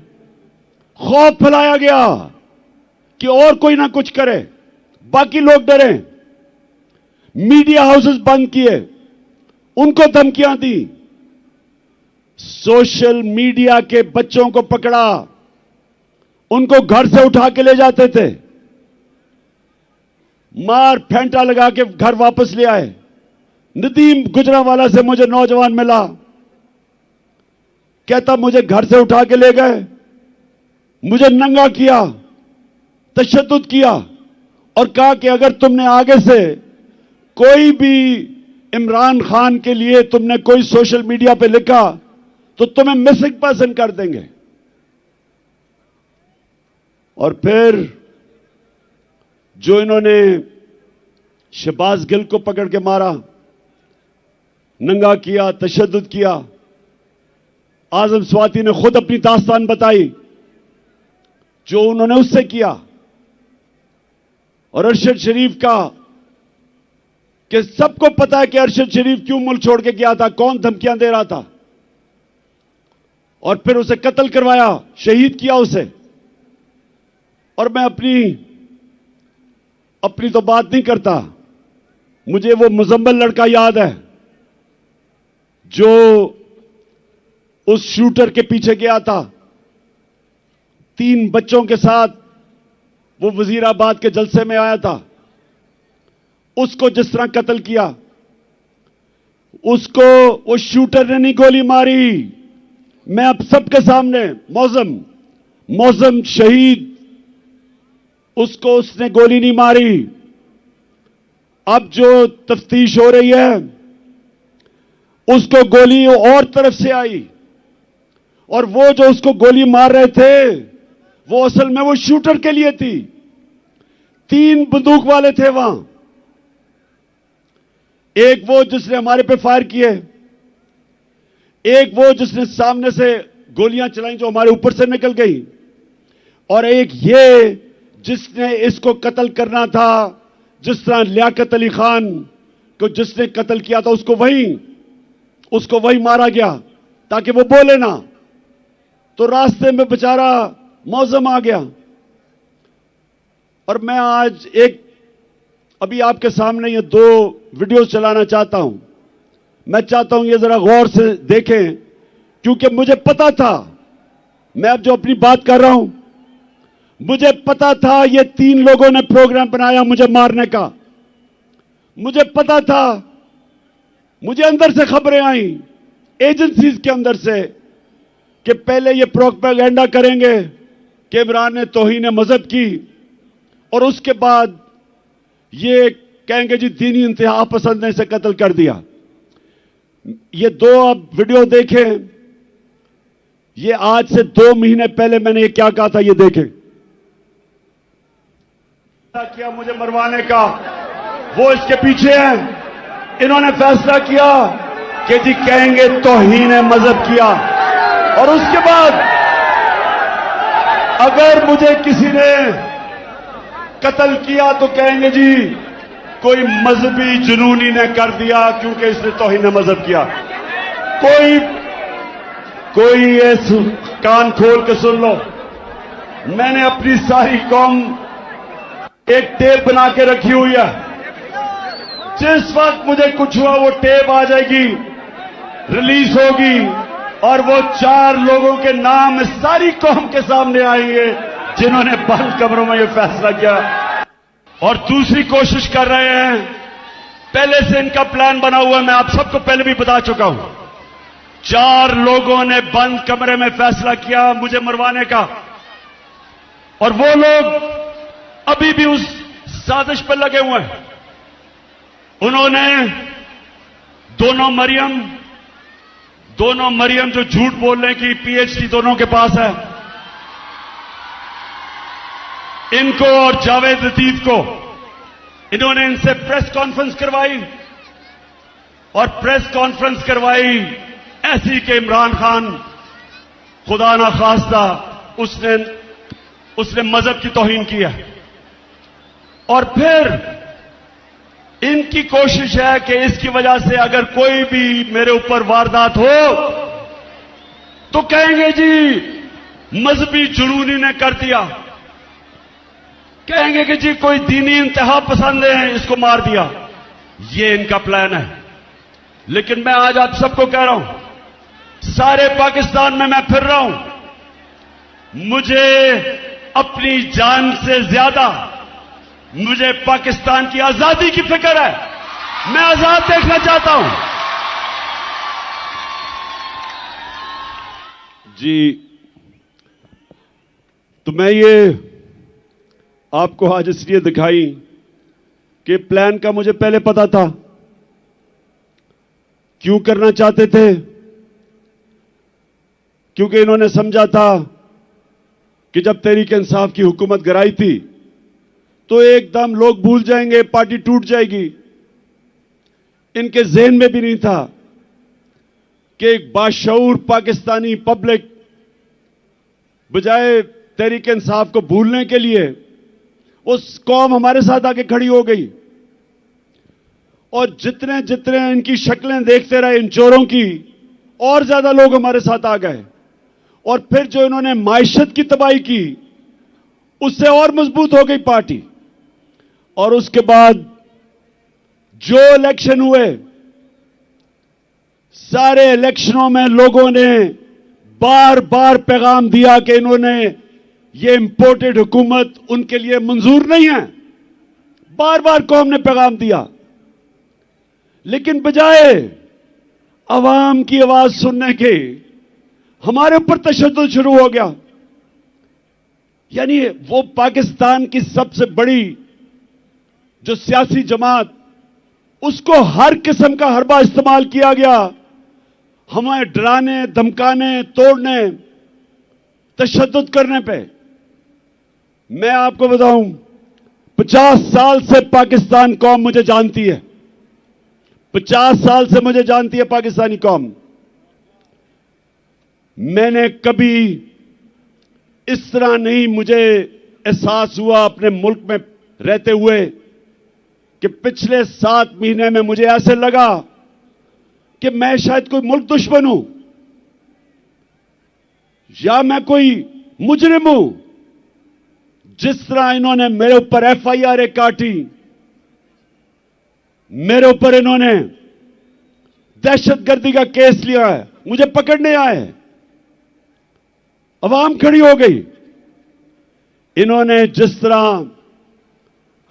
खौफ फैलाया गया कि और कोई ना कुछ करे, बाकी लोग डरे। मीडिया हाउसेस बंद किए, उनको धमकियां दी। सोशल मीडिया के बच्चों को पकड़ा, उनको घर से उठा के ले जाते थे, मार फेंटा लगा के घर वापस ले आए। नदीम गुजरांवाला से मुझे नौजवान मिला, कहता मुझे घर से उठा के ले गए, मुझे नंगा किया, तशद्दुद किया और कहा कि अगर तुमने आगे से कोई भी इमरान खान के लिए तुमने कोई सोशल मीडिया पे लिखा तो तुम्हें मिसिंग पर्सन कर देंगे। और फिर जो इन्होंने शहबाज गिल को पकड़ के मारा, नंगा किया, तशद्दुद किया, आजम स्वाति ने खुद अपनी दास्तान बताई जो उन्होंने उससे किया। और अरशद शरीफ का कि सबको पता है कि अरशद शरीफ क्यों मुल्क छोड़ के गया था, कौन धमकियां दे रहा था, और फिर उसे कत्ल करवाया, शहीद किया उसे। और मैं अपनी तो बात नहीं करता, मुझे वो मुजम्मल लड़का याद है जो उस शूटर के पीछे गया था 3 बच्चों के साथ, वो वजीराबाद के जलसे में आया था, उसको जिस तरह कत्ल किया, उसको उस शूटर ने नहीं गोली मारी। मैं अब सबके सामने मौजम शहीद, उसको उसने गोली नहीं मारी। अब जो तफ्तीश हो रही है, उसको गोली और तरफ से आई, और वो जो उसको गोली मार रहे थे वो असल में वो शूटर के लिए थी। 3 बंदूक वाले थे वहां, एक वो जिसने हमारे पे फायर किए, एक वो जिसने सामने से गोलियां चलाई जो हमारे ऊपर से निकल गई, और एक ये जिसने इसको कत्ल करना था, जिस तरह लियाकत अली खान को जिसने कत्ल किया था उसको वही मारा गया ताकि वो बोले ना, तो रास्ते में बेचारा मौजम आ गया। और मैं आज अभी आपके सामने ये 2 वीडियो चलाना चाहता हूं। मैं चाहता हूं ये जरा गौर से देखें, क्योंकि मुझे पता था, मैं अब जो अपनी बात कर रहा हूं, मुझे पता था ये 3 लोगों ने प्रोग्राम बनाया मुझे मारने का। मुझे पता था, मुझे अंदर से खबरें आई, एजेंसीज के अंदर से, कि पहले ये प्रोपेगेंडा करेंगे कि इमरान ने तौहीन मजहब की, और उसके बाद ये कहेंगे जी दीनी इंतहा पसंद ने इसे कत्ल कर दिया। ये 2 आप वीडियो देखें। ये आज से 2 महीने पहले मैंने ये क्या कहा था, ये देखें। किया मुझे मरवाने का, वो इसके पीछे हैं। इन्होंने फैसला किया कि जी कहेंगे तौहीन मजहब किया, और उसके बाद अगर मुझे किसी ने कत्ल किया तो कहेंगे जी कोई मजहबी जुनूनी ने कर दिया क्योंकि इसने तौहीन मजहब किया। कोई ये कान खोल के सुन लो, मैंने अपनी सारी कौम एक टेप बना के रखी हुई है। जिस वक्त मुझे कुछ हुआ वो टेप आ जाएगी, रिलीज होगी, और वो 4 लोगों के नाम सारी कौम के सामने आएंगे जिन्होंने बंद कमरों में ये फैसला किया और दूसरी कोशिश कर रहे हैं। पहले से इनका प्लान बना हुआ है, मैं आप सबको पहले भी बता चुका हूं। 4 लोगों ने बंद कमरे में फैसला किया मुझे मरवाने का, और वो लोग अभी भी उस साजिश पर लगे हुए हैं। उन्होंने दोनों मरियम जो झूठ बोलने की पीएचडी दोनों के पास है, इनको और जावेद लतीफ को, इन्होंने इनसे प्रेस कॉन्फ्रेंस करवाई, और प्रेस कॉन्फ्रेंस करवाई ऐसी कि इमरान खान खुदा ना खास्ता उसने मजहब की तौहीन की है। और फिर इनकी कोशिश है कि इसकी वजह से अगर कोई भी मेरे ऊपर वारदात हो तो कहेंगे जी मजहबी जुनूनी ने कर दिया, कहेंगे कि जी कोई दीनी इंतहा पसंद है इसको मार दिया। ये इनका प्लान है। लेकिन मैं आज आप सबको कह रहा हूं, सारे पाकिस्तान में मैं फिर रहा हूं, मुझे अपनी जान से ज्यादा मुझे पाकिस्तान की आजादी की फिक्र है। मैं आजाद देखना चाहता हूं। जी, तो मैं ये आपको आज इसलिए दिखाई कि प्लान का मुझे पहले पता था। क्यों करना चाहते थे? क्योंकि इन्होंने समझा था कि जब तहरीक इंसाफ की हुकूमत गिराई थी तो एकदम लोग भूल जाएंगे, पार्टी टूट जाएगी। इनके ज़हन में भी नहीं था कि एक बाशऊर पाकिस्तानी पब्लिक बजाय तहरीक इंसाफ को भूलने के लिए उस कौम हमारे साथ आके खड़ी हो गई। और जितने जितने इनकी शक्लें देखते रहे इन चोरों की, और ज्यादा लोग हमारे साथ आ गए। और फिर जो इन्होंने माइशत की तबाही की, उससे और मजबूत हो गई पार्टी। और उसके बाद जो इलेक्शन हुए, सारे इलेक्शनों में लोगों ने बार बार पैगाम दिया कि इन्होंने ये इंपोर्टेड हुकूमत उनके लिए मंजूर नहीं है। बार बार कौम ने पैगाम दिया, लेकिन बजाय अवाम की आवाज सुनने के हमारे ऊपर तशद्दुद शुरू हो गया। यानी वो पाकिस्तान की सबसे बड़ी जो सियासी जमात, उसको हर किस्म का हरबा इस्तेमाल किया गया हमें डराने, धमकाने, तोड़ने, तशद्दुद करने पे। मैं आपको बताऊं, 50 साल से पाकिस्तान कौम मुझे जानती है। 50 साल से मुझे जानती है पाकिस्तानी कौम। मैंने कभी इस तरह नहीं मुझे एहसास हुआ अपने मुल्क में रहते हुए कि पिछले 7 महीने में मुझे ऐसे लगा कि मैं शायद कोई मुल्क दुश्मन हूं या मैं कोई मुजरिम हूं। जिस तरह इन्होंने मेरे ऊपर एफआईआर काटी, मेरे ऊपर इन्होंने दहशतगर्दी का केस लिया है, मुझे पकड़ने आए, अवाम खड़ी हो गई। इन्होंने जिस तरह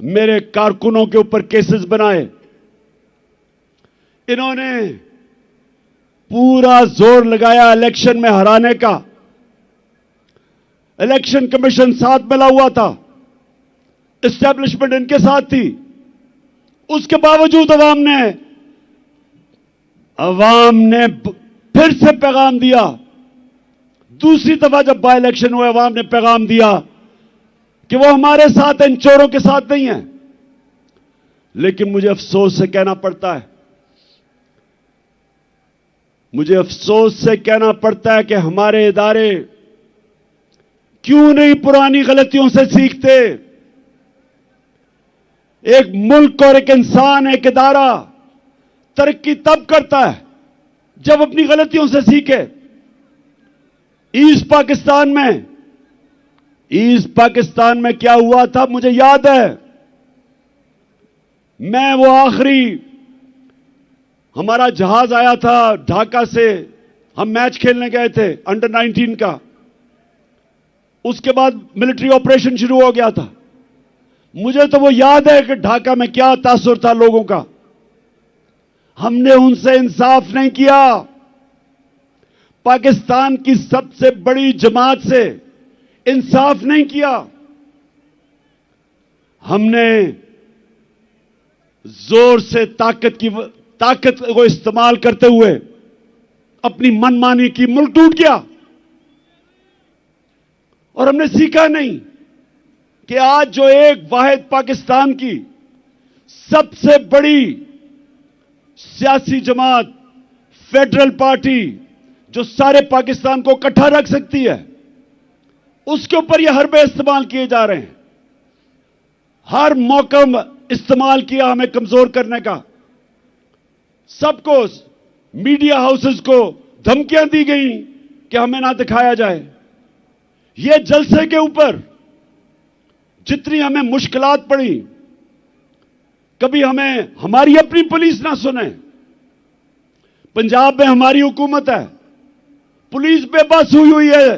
मेरे कारकुनों के ऊपर केसेस बनाए, इन्होंने पूरा जोर लगाया इलेक्शन में हराने का। इलेक्शन कमीशन साथ मिला हुआ था, एस्टेब्लिशमेंट इनके साथ थी। उसके बावजूद अवाम ने फिर से पैगाम दिया। दूसरी दफा जब बाय इलेक्शन हुए, अवाम ने पैगाम दिया कि वो हमारे साथ इन चोरों के साथ नहीं है। लेकिन मुझे अफसोस से कहना पड़ता है, मुझे अफसोस से कहना पड़ता है कि हमारे इदारे क्यों नहीं पुरानी गलतियों से सीखते। एक मुल्क और एक इंसान, एक इदारा तरक्की तब करता है जब अपनी गलतियों से सीखे। ईस्ट पाकिस्तान में क्या हुआ था मुझे याद है। मैं वो आखिरी हमारा जहाज आया था ढाका से, हम मैच खेलने गए थे अंडर 19 का। उसके बाद मिलिट्री ऑपरेशन शुरू हो गया था। मुझे तो वो याद है कि ढाका में क्या तासुर था लोगों का। हमने उनसे इंसाफ नहीं किया। पाकिस्तान की सबसे बड़ी जमात से इंसाफ नहीं किया। हमने जोर से ताकत को इस्तेमाल करते हुए अपनी मनमानी की, मुल्क टूट गया। और हमने सीखा नहीं कि आज जो एक वाहिद पाकिस्तान की सबसे बड़ी सियासी जमात, फेडरल पार्टी, जो सारे पाकिस्तान को इकट्ठा रख सकती है, उसके ऊपर यह हरबे इस्तेमाल किए जा रहे हैं। हर मौका इस्तेमाल किया हमें कमजोर करने का। सबको, मीडिया हाउसेस को धमकियां दी गई कि हमें ना दिखाया जाए। ये जलसे के ऊपर जितनी हमें मुश्किलात पड़ी, कभी हमें हमारी अपनी पुलिस ना सुने। पंजाब में हमारी हुकूमत है, पुलिस बेबस हुई है,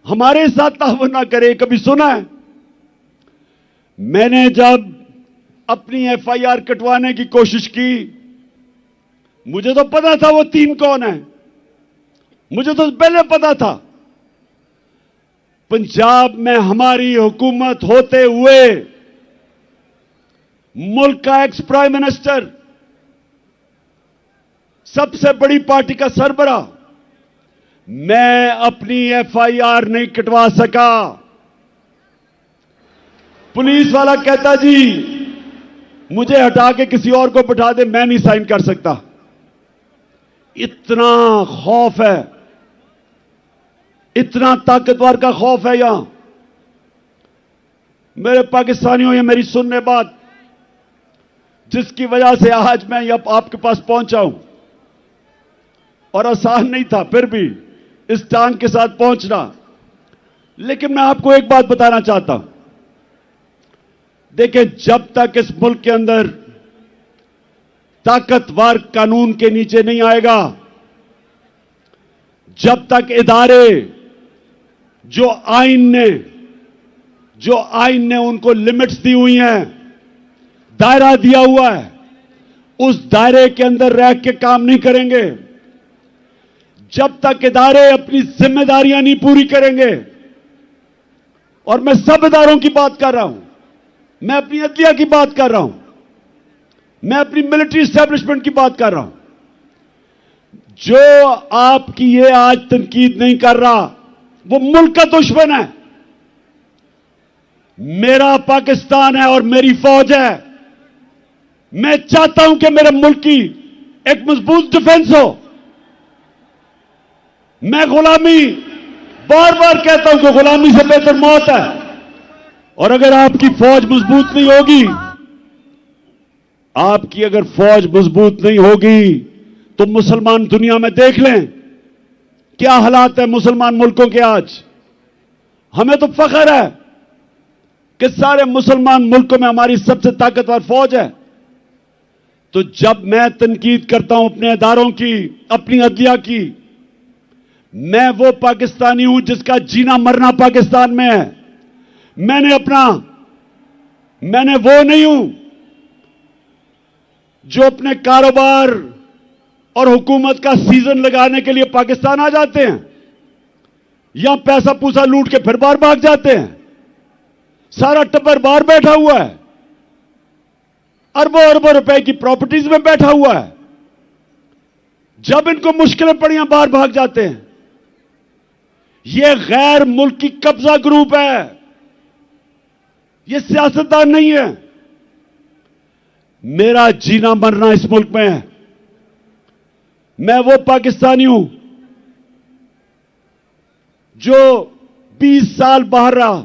हमारे साथ ताउन ना करे, कभी सुना है? मैंने जब अपनी एफआईआर कटवाने की कोशिश की, मुझे तो पता था वो 3 कौन है, मुझे तो पहले पता था। पंजाब में हमारी हुकूमत होते हुए मुल्क का एक्स प्राइम मिनिस्टर, सबसे बड़ी पार्टी का सरबराह, मैं अपनी एफआईआर नहीं कटवा सका। पुलिस वाला कहता जी मुझे हटा के किसी और को बिठा दे, मैं नहीं साइन कर सकता। इतना खौफ है, इतना ताकतवर का खौफ है यहां। मेरे पाकिस्तानियों, ये मेरी सुनने बात, जिसकी वजह से आज मैं यहां आपके पास पहुंचा हूं, और आसान नहीं था फिर भी इस टांग के साथ पहुंचना। लेकिन मैं आपको एक बात बताना चाहता हूं। देखिए, जब तक इस मुल्क के अंदर ताकतवर कानून के नीचे नहीं आएगा, जब तक इदारे जो आईन ने उनको लिमिट्स दी हुई हैं, दायरा दिया हुआ है, उस दायरे के अंदर रह के काम नहीं करेंगे, जब तक इदारे अपनी जिम्मेदारियां नहीं पूरी करेंगे, और मैं सब इदारों की बात कर रहा हूं, मैं अपनी अदलिया की बात कर रहा हूं, मैं अपनी मिलिट्री एस्टेब्लिशमेंट की बात कर रहा हूं, जो आपकी ये आज तनकीद नहीं कर रहा वो मुल्क का दुश्मन है। मेरा पाकिस्तान है और मेरी फौज है। मैं चाहता हूं कि मेरे मुल्क की एक मजबूत डिफेंस हो। मैं गुलामी बार बार कहता हूं कि गुलामी से बेहतर मौत है। और अगर आपकी फौज मजबूत नहीं होगी, आपकी अगर फौज मजबूत नहीं होगी, तो मुसलमान दुनिया में देख लें क्या हालात है मुसलमान मुल्कों के आज। हमें तो फख्र है कि सारे मुसलमान मुल्कों में हमारी सबसे ताकतवर फौज है। तो जब मैं तनकीद करता हूं अपने इदारों की, अपनी अदलिया की, मैं वो पाकिस्तानी हूं जिसका जीना मरना पाकिस्तान में है। मैंने वो नहीं हूं जो अपने कारोबार और हुकूमत का सीजन लगाने के लिए पाकिस्तान आ जाते हैं, या पैसा पूसा लूट के फिर बाहर भाग जाते हैं। सारा टब्बर बाहर बैठा हुआ है, अरबों अरबों रुपए की प्रॉपर्टीज में बैठा हुआ है। जब इनको मुश्किलें पड़ियां बाहर भाग जाते हैं। यह गैर मुल्की कब्जा ग्रुप है, यह सियासतदान नहीं है। मेरा जीना मरना इस मुल्क में है। मैं वो पाकिस्तानी हूं जो 20 साल बाहर रहा,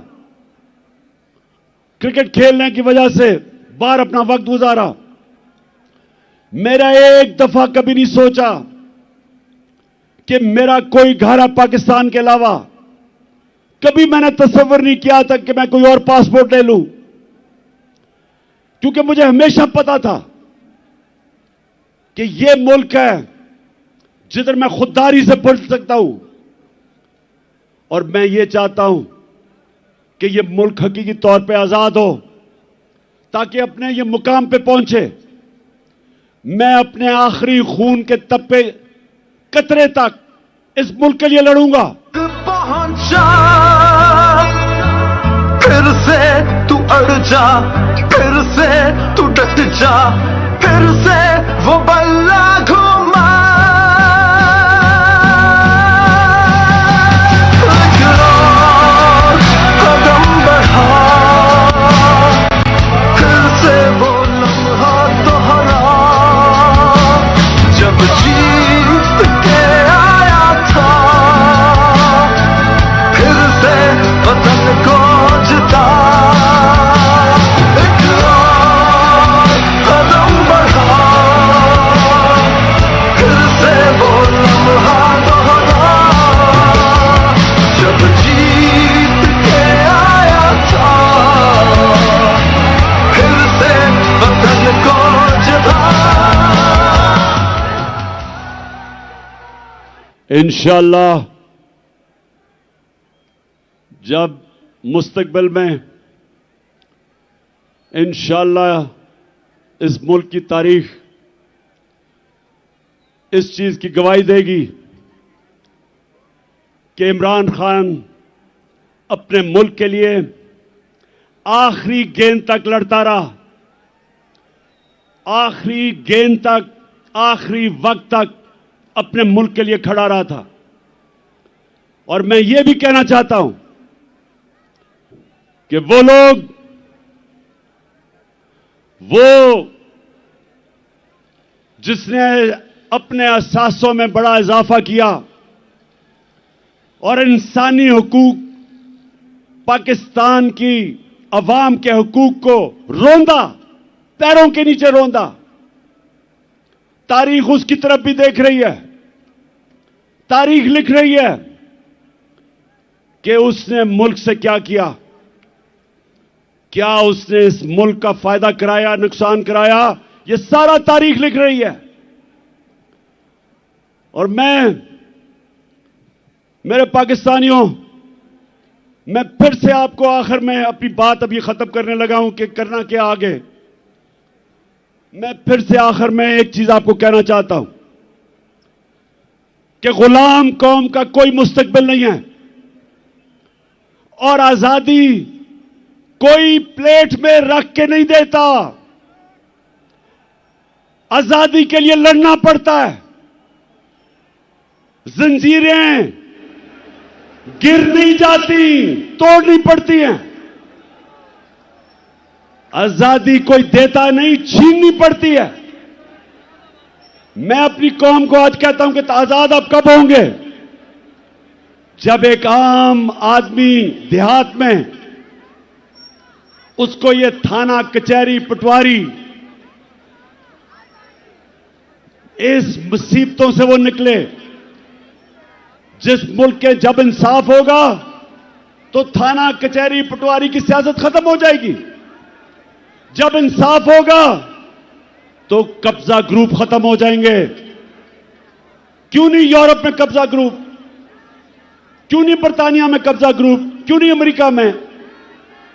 क्रिकेट खेलने की वजह से बाहर अपना वक्त गुजारा। मेरा एक दफा कभी नहीं सोचा कि मेरा कोई घर है पाकिस्तान के अलावा। कभी मैंने तस्वीर नहीं किया था कि मैं कोई और पासपोर्ट ले लूं, क्योंकि मुझे हमेशा पता था कि यह मुल्क है जिधर मैं खुददारी से पढ़ सकता हूं। और मैं ये चाहता हूं कि यह मुल्क हकीकी तौर पे आजाद हो, ताकि अपने ये मुकाम पे पहुंचे। मैं अपने आखिरी खून के तप्पे कतरे तक इस मुल्क के लिए लड़ूंगा। पहुंचा फिर से तू अड़ जा, फिर से तू डट जा, फिर से वो बल्ला घुमा। कदम बढ़ा, फिर से वो लम्हा दोहरा, जब जीत के आया था, फिर से वतन को जिता। एक और कदम बढ़ा, फिर से वो लम्हा दोहरा, जब जीत के आया था, फिर से वतन को जिता। इंशाअल्लाह जब मुस्तकबिल में इंशाअल्लाह इस मुल्क की तारीख इस चीज की गवाही देगी कि इमरान खान अपने मुल्क के लिए आखिरी गेंद तक लड़ता रहा, आखिरी गेंद तक, आखिरी वक्त तक अपने मुल्क के लिए खड़ा रहा था। और मैं ये भी कहना चाहता हूं कि वो लोग, जिसने अपने अहसासों में बड़ा इजाफा किया और इंसानी हुकूक, पाकिस्तान की अवाम के हुकूक को रोंदा, पैरों के नीचे रोंदा, तारीख उसकी तरफ भी देख रही है। तारीख लिख रही है कि उसने मुल्क से क्या किया, क्या उसने इस मुल्क का फायदा कराया, नुकसान कराया, यह सारा तारीख लिख रही है। और मेरे पाकिस्तानियों, मैं फिर से आपको आखिर में अपनी बात अभी खत्म करने लगा हूं कि करना क्या आगे। मैं फिर से आखिर में एक चीज आपको कहना चाहता हूं कि गुलाम कौम का कोई मुस्तकबिल नहीं है, और आजादी कोई प्लेट में रख के नहीं देता। आजादी के लिए लड़ना पड़ता है। जंजीरें गिर नहीं जाती, तोड़नी पड़ती हैं। आजादी कोई देता नहीं, छीननी पड़ती है। मैं अपनी कौम को आज कहता हूं कि आजाद आप कब होंगे? जब एक आम आदमी देहात में उसको ये थाना कचहरी पटवारी इस मुसीबतों से वो निकले, जिस मुल्क के जब इंसाफ होगा तो थाना कचहरी पटवारी की सियासत खत्म हो जाएगी। जब इंसाफ होगा तो कब्जा ग्रुप खत्म हो जाएंगे। क्यों नहीं यूरोप में कब्जा ग्रुप, क्यों नहीं बर्तानिया में कब्जा ग्रुप, क्यों नहीं अमेरिका में?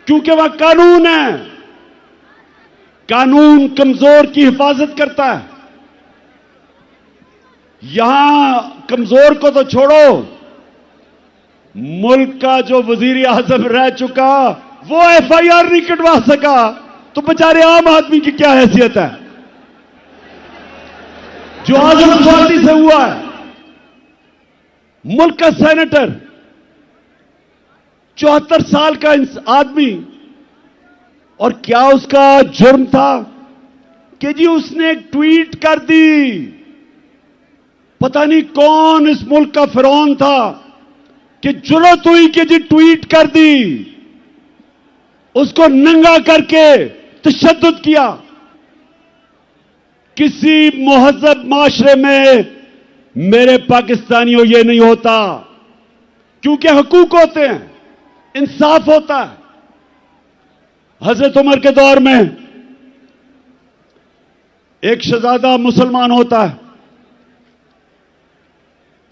क्योंकि वहां कानून है। कानून कमजोर की हिफाजत करता है। यहां कमजोर को तो छोड़ो, मुल्क का जो वजीर आजम रह चुका वो एफआईआर नहीं कटवा सका, तो बेचारे आम आदमी की क्या हैसियत है जो आजम पार्टी से हुआ है? मुल्क का सेनेटर 74 साल का आदमी, और क्या उसका जुर्म था कि जी उसने एक ट्वीट कर दी। पता नहीं कौन इस मुल्क का फिरौन था कि जुर्रत हुई कि जी ट्वीट कर दी, उसको नंगा करके तशद्दुद किया। किसी मुहज़्ज़ब माशरे में मेरे पाकिस्तानियों ये नहीं होता, क्योंकि हुकूक होते हैं, इंसाफ होता है। हजरत उमर के दौर में एक शहजादा मुसलमान होता है,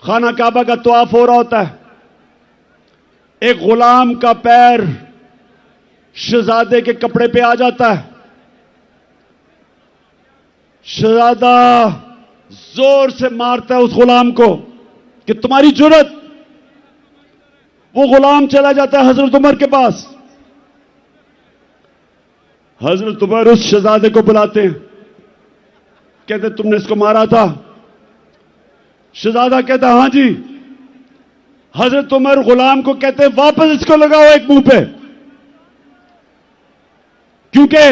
खाना काबा का तवाफ हो रहा होता है, एक गुलाम का पैर शहजादे के कपड़े पे आ जाता है। शहजादा जोर से मारता है उस गुलाम को कि तुम्हारी जुर्रत। वो गुलाम चला जाता है हजरत उमर के पास। हजरत उमर उस शहजादे को बुलाते हैं, कहते तुमने इसको मारा था? शहजादा कहता हां जी। हजरत उमर गुलाम को कहते हैं वापस इसको लगाओ एक मुंह पे, क्योंकि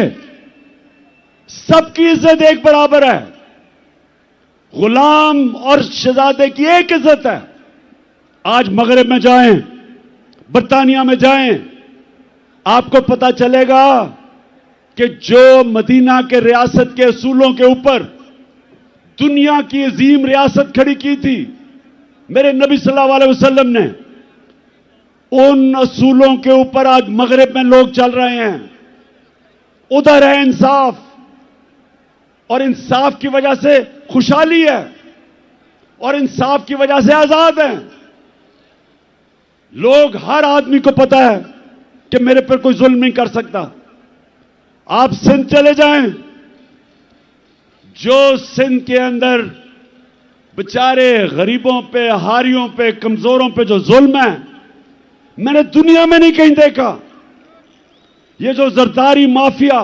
सबकी इज्जत एक बराबर है। गुलाम और शहजादे की एक इज्जत है। आज मगरिब में जाएं, बर्तानिया में जाएं, आपको पता चलेगा कि जो मदीना के रियासत के असूलों के ऊपर दुनिया की अजीम रियासत खड़ी की थी मेरे नबी सल्लल्लाहु अलैहि वसल्लम ने, उन असूलों के ऊपर आज मगरिब में लोग चल रहे हैं। उधर है इंसाफ, और इंसाफ की वजह से खुशहाली है, और इंसाफ की वजह से आजाद हैं लोग। हर आदमी को पता है कि मेरे पर कोई जुल्म नहीं कर सकता। आप सिंध चले जाएं, जो सिंध के अंदर बेचारे गरीबों पे, हारियों पे, कमजोरों पे जो जुल्म है, मैंने दुनिया में नहीं कहीं देखा। ये जो जरदारी माफिया,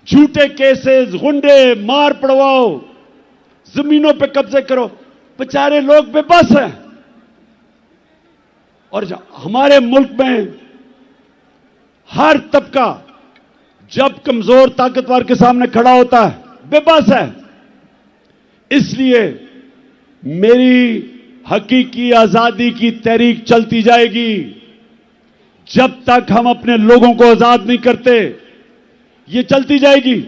झूठे केसेस, गुंडे, मार पड़वाओ, जमीनों पे कब्जे करो, बेचारे लोग बेबस हैं। और हमारे मुल्क में हर तबका जब कमजोर ताकतवर के सामने खड़ा होता है बेबस है। इसलिए मेरी हकीकी आजादी की तहरीक चलती जाएगी जब तक हम अपने लोगों को आजाद नहीं करते। ये चलती जाएगी।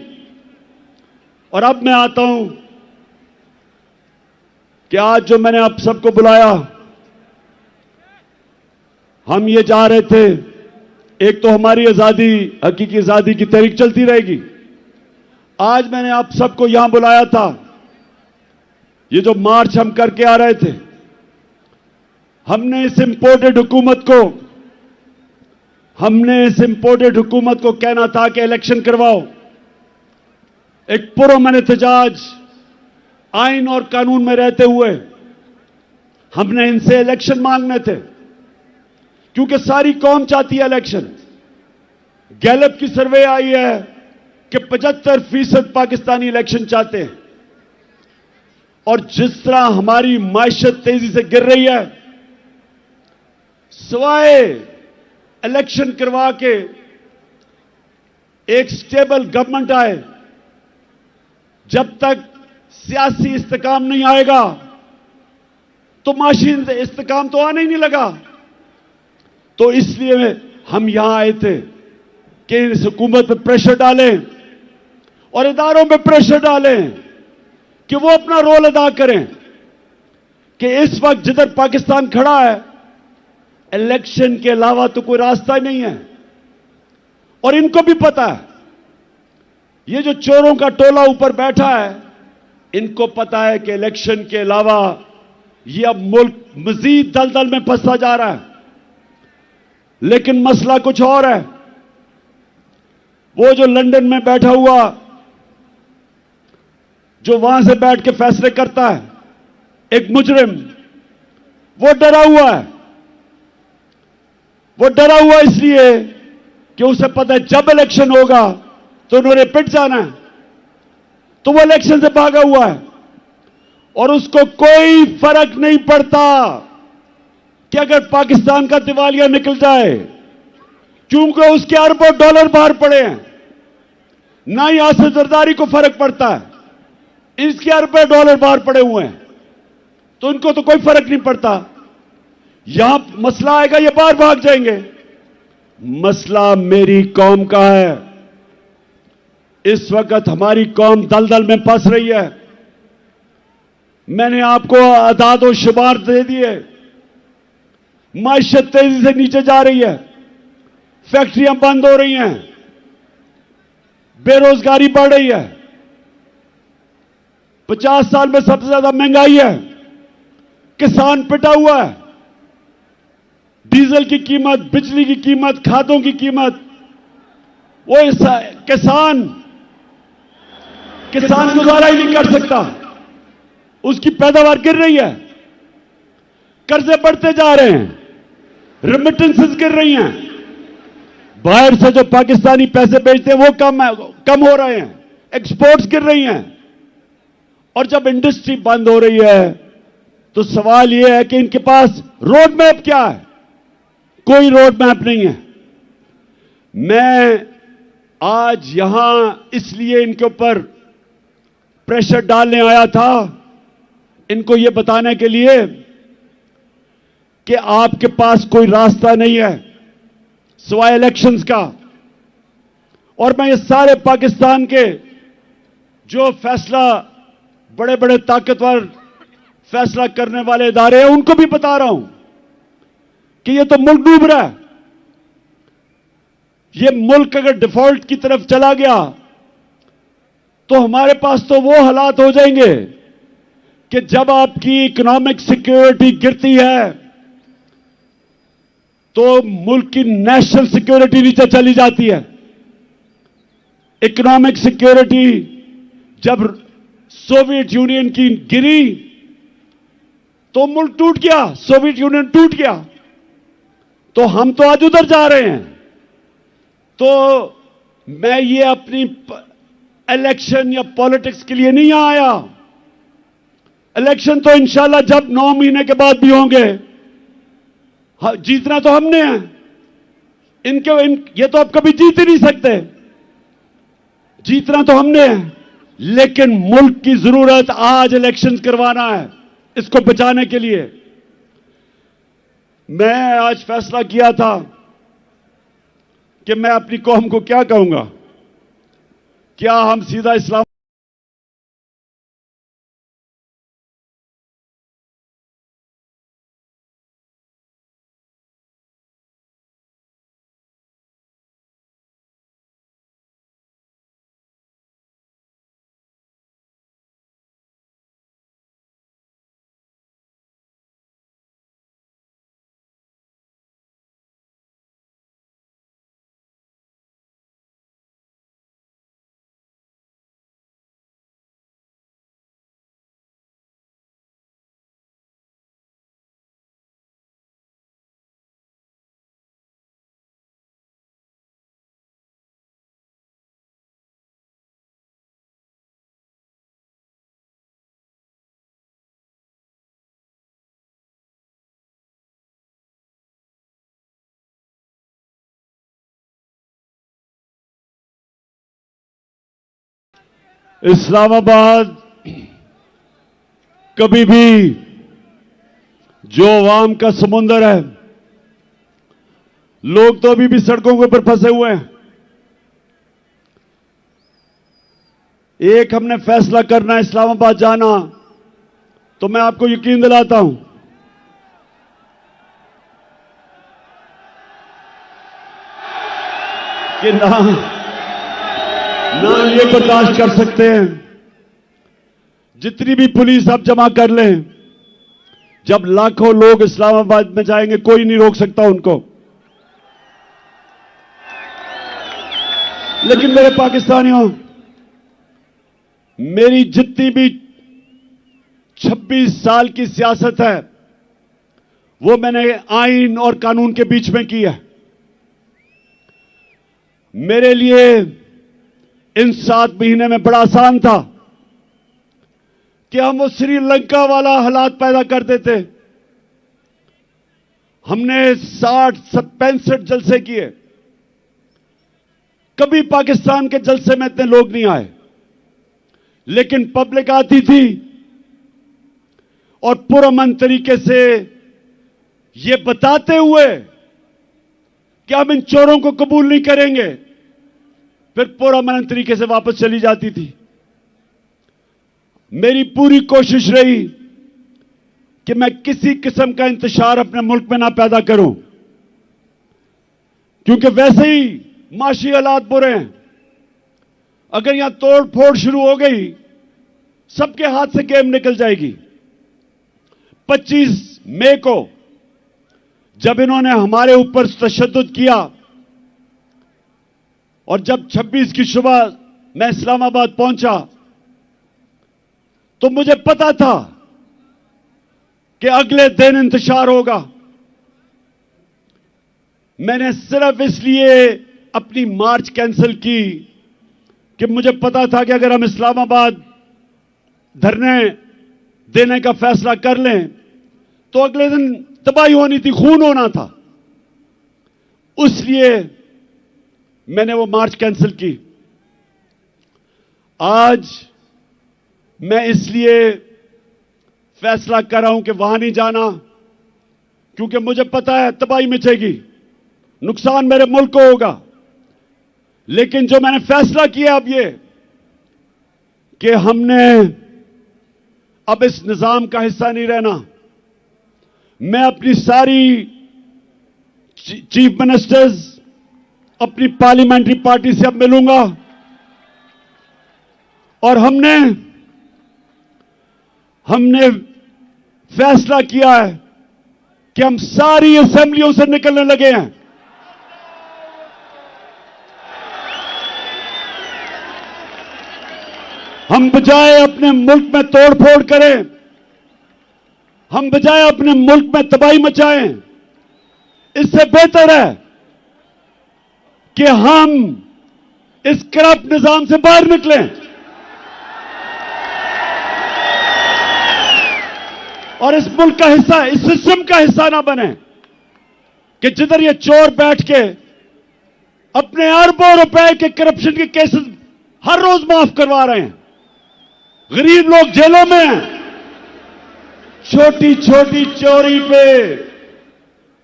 और अब मैं आता हूं कि आज जो मैंने आप सबको बुलाया, हम ये चाह रहे थे, एक तो हमारी आजादी, हकीकी आजादी की तहरीक चलती रहेगी। आज मैंने आप सबको यहां बुलाया था, ये जो मार्च हम करके आ रहे थे, हमने इस इंपोर्टेड हुकूमत को कहना था कि इलेक्शन करवाओ। एक पुरअमन एहतजाज आइन और कानून में रहते हुए हमने इनसे इलेक्शन मांगने थे, क्योंकि सारी कौम चाहती है इलेक्शन। गैलप की सर्वे आई है कि 75% पाकिस्तानी इलेक्शन चाहते हैं। और जिस तरह हमारी मायशत तेजी से गिर रही है, सिवाय इलेक्शन करवा के एक स्टेबल गवर्नमेंट आए, जब तक सियासी इस्तेकाम नहीं आएगा, तो माशी इस्तेकाम तो आने ही नहीं लगा। तो इसलिए हम यहां आए थे कि इस हुकूमत पर प्रेशर डालें और इदारों पे प्रेशर डालें कि वो अपना रोल अदा करें कि इस वक्त जिधर पाकिस्तान खड़ा है, इलेक्शन के अलावा तो कोई रास्ता ही नहीं है। और इनको भी पता है, ये जो चोरों का टोला ऊपर बैठा है, इनको पता है कि इलेक्शन के अलावा ये अब मुल्क मजीद दलदल में फंसता जा रहा है। लेकिन मसला कुछ और है। वो जो लंदन में बैठा हुआ, जो वहां से बैठ के फैसले करता है, एक मुजरिम, वो डरा हुआ है। वो डरा हुआ इसलिए कि उसे पता है जब इलेक्शन होगा तो उन्होंने पिट जाना है। तो वो इलेक्शन से भागा हुआ है और उसको कोई फर्क नहीं पड़ता कि अगर पाकिस्तान का दिवालिया निकल जाए, क्योंकि उसके अरबों डॉलर बाहर पड़े हैं। ना ही आसिफ जरदारी को फर्क पड़ता है, इसके अरबों डॉलर बाहर पड़े हुए हैं, तो इनको तो कोई फर्क नहीं पड़ता। यहां मसला आएगा, ये बाहर भाग जाएंगे। मसला मेरी कौम का है। इस वक्त हमारी कौम दलदल में फंस रही है। मैंने आपको अदाद और शुमार दे दिए। माशियत तेजी से नीचे जा रही है, फैक्ट्रियां बंद हो रही हैं, बेरोजगारी बढ़ रही है, 50 साल में सबसे ज्यादा महंगाई है, किसान पिटा हुआ है, डीजल की कीमत, बिजली की कीमत, खादों की कीमत, वो किसान गुजारा ही नहीं कर सकता, उसकी पैदावार गिर रही है, कर्जे बढ़ते जा रहे हैं, रेमिटेंसेस गिर रही हैं, बाहर से जो पाकिस्तानी पैसे भेजते हैं वो कम हो रहे हैं, एक्सपोर्ट्स गिर रही हैं। और जब इंडस्ट्री बंद हो रही है तो सवाल यह है कि इनके पास रोड मैप क्या है? कोई रोड मैप नहीं है। मैं आज यहां इसलिए इनके ऊपर प्रेशर डालने आया था, इनको यह बताने के लिए कि आपके पास कोई रास्ता नहीं है सिवाय इलेक्शंस का। और मैं ये सारे पाकिस्तान के जो फैसला, बड़े बड़े ताकतवर फैसला करने वाले इदारे हैं, उनको भी बता रहा हूं कि ये तो मुल्क डूब रहा है। ये मुल्क अगर डिफॉल्ट की तरफ चला गया तो हमारे पास तो वो हालात हो जाएंगे कि जब आपकी इकोनॉमिक सिक्योरिटी गिरती है तो मुल्क की नेशनल सिक्योरिटी नीचे चली जाती है। इकोनॉमिक सिक्योरिटी जब सोवियत यूनियन की गिरी तो मुल्क टूट गया, सोवियत यूनियन टूट गया। तो हम तो आज उधर जा रहे हैं। तो मैं ये अपनी इलेक्शन या पॉलिटिक्स के लिए नहीं आया। इलेक्शन तो इंशाल्लाह जब 9 महीने के बाद भी होंगे, जीतना तो हमने है। ये तो आप कभी जीत ही नहीं सकते। जीतना तो हमने है, लेकिन मुल्क की जरूरत आज इलेक्शन करवाना है, इसको बचाने के लिए। मैं आज फैसला किया था कि मैं अपनी कौम को क्या कहूंगा। क्या हम सीधा इस्लाम इस्लामाबाद कभी भी जो अवाम का समुंदर है, लोग तो अभी भी सड़कों के ऊपर फंसे हुए हैं। एक हमने फैसला करना है इस्लामाबाद जाना, तो मैं आपको यकीन दिलाता हूं कि ना ये बर्दाश्त कर सकते हैं। जितनी भी पुलिस आप जमा कर लें, जब लाखों लोग इस्लामाबाद में जाएंगे, कोई नहीं रोक सकता उनको। लेकिन मेरे पाकिस्तानियों, मेरी जितनी भी 26 साल की सियासत है, वो मैंने आइन और कानून के बीच में की है। मेरे लिए इन 7 महीने में बड़ा आसान था कि हम वो श्रीलंका वाला हालात पैदा कर देते। हमने 65 जलसे किए, कभी पाकिस्तान के जलसे में इतने लोग नहीं आए, लेकिन पब्लिक आती थी और पुरअमन तरीके से ये बताते हुए कि हम इन चोरों को कबूल नहीं करेंगे, फिर पुरअमन तरीके से वापस चली जाती थी। मेरी पूरी कोशिश रही कि मैं किसी किस्म का इंतशार अपने मुल्क में ना पैदा करूं, क्योंकि वैसे ही माशी हालात बुरे हैं। अगर यहां तोड़ फोड़ शुरू हो गई, सबके हाथ से गेम निकल जाएगी। 25 मई को जब इन्होंने हमारे ऊपर तशद्दुद किया और जब 26 की सुबह मैं इस्लामाबाद पहुंचा, तो मुझे पता था कि अगले दिन इंतशार होगा। मैंने सिर्फ इसलिए अपनी मार्च कैंसिल की कि मुझे पता था कि अगर हम इस्लामाबाद धरने देने का फैसला कर लें तो अगले दिन तबाही होनी थी, खून होना था। इसलिए मैंने वो मार्च कैंसिल की। आज मैं इसलिए फैसला कर रहा हूं कि वहां नहीं जाना, क्योंकि मुझे पता है तबाही मचेगी, नुकसान मेरे मुल्क को होगा। लेकिन जो मैंने फैसला किया अब ये कि हमने अब इस निजाम का हिस्सा नहीं रहना। मैं अपनी सारी चीफ मिनिस्टर्स, अपनी पार्लियामेंट्री पार्टी से अब मिलूंगा और हमने फैसला किया है कि हम सारी असेंबलियों से निकलने लगे हैं। हम बजाय अपने मुल्क में तोड़फोड़ करें, हम बजाय अपने मुल्क में तबाही मचाएं, इससे बेहतर है कि हम इस करप्ट निजाम से बाहर निकलें और इस मुल्क का हिस्सा, इस सिस्टम का हिस्सा ना बने कि जिधर ये चोर बैठ के अपने अरबों रुपए के करप्शन के केसेस हर रोज माफ करवा रहे हैं। गरीब लोग जेलों में हैं, छोटी छोटी चोरी पे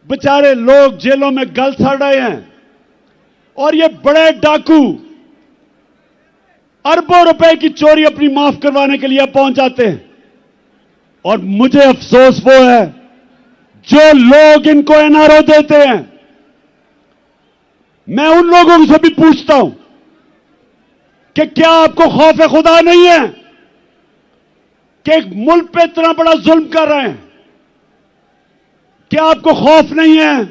बेचारे लोग जेलों में गल सड़ रहे हैं और ये बड़े डाकू अरबों रुपए की चोरी अपनी माफ करवाने के लिए पहुंच जाते हैं। और मुझे अफसोस वो है जो लोग इनको एनआरओ देते हैं। मैं उन लोगों से भी पूछता हूं कि क्या आपको खौफ खुदा नहीं है कि एक मुल्क पे इतना बड़ा जुल्म कर रहे हैं? क्या आपको खौफ नहीं है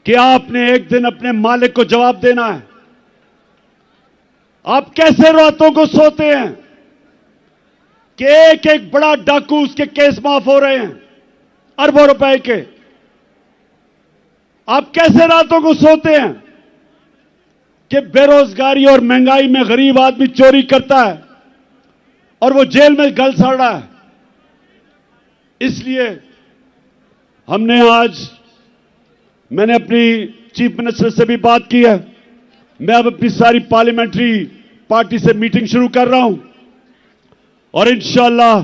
कि आपने एक दिन अपने मालिक को जवाब देना है? आप कैसे रातों को सोते हैं कि एक एक बड़ा डाकू, उसके केस माफ हो रहे हैं अरबों रुपए के? आप कैसे रातों को सोते हैं कि बेरोजगारी और महंगाई में गरीब आदमी चोरी करता है और वो जेल में गल सड़ रहा है? इसलिए मैंने अपनी चीफ मिनिस्टर से भी बात की है। मैं अब अपनी सारी पार्लियामेंट्री पार्टी से मीटिंग शुरू कर रहा हूं और इंशाअल्लाह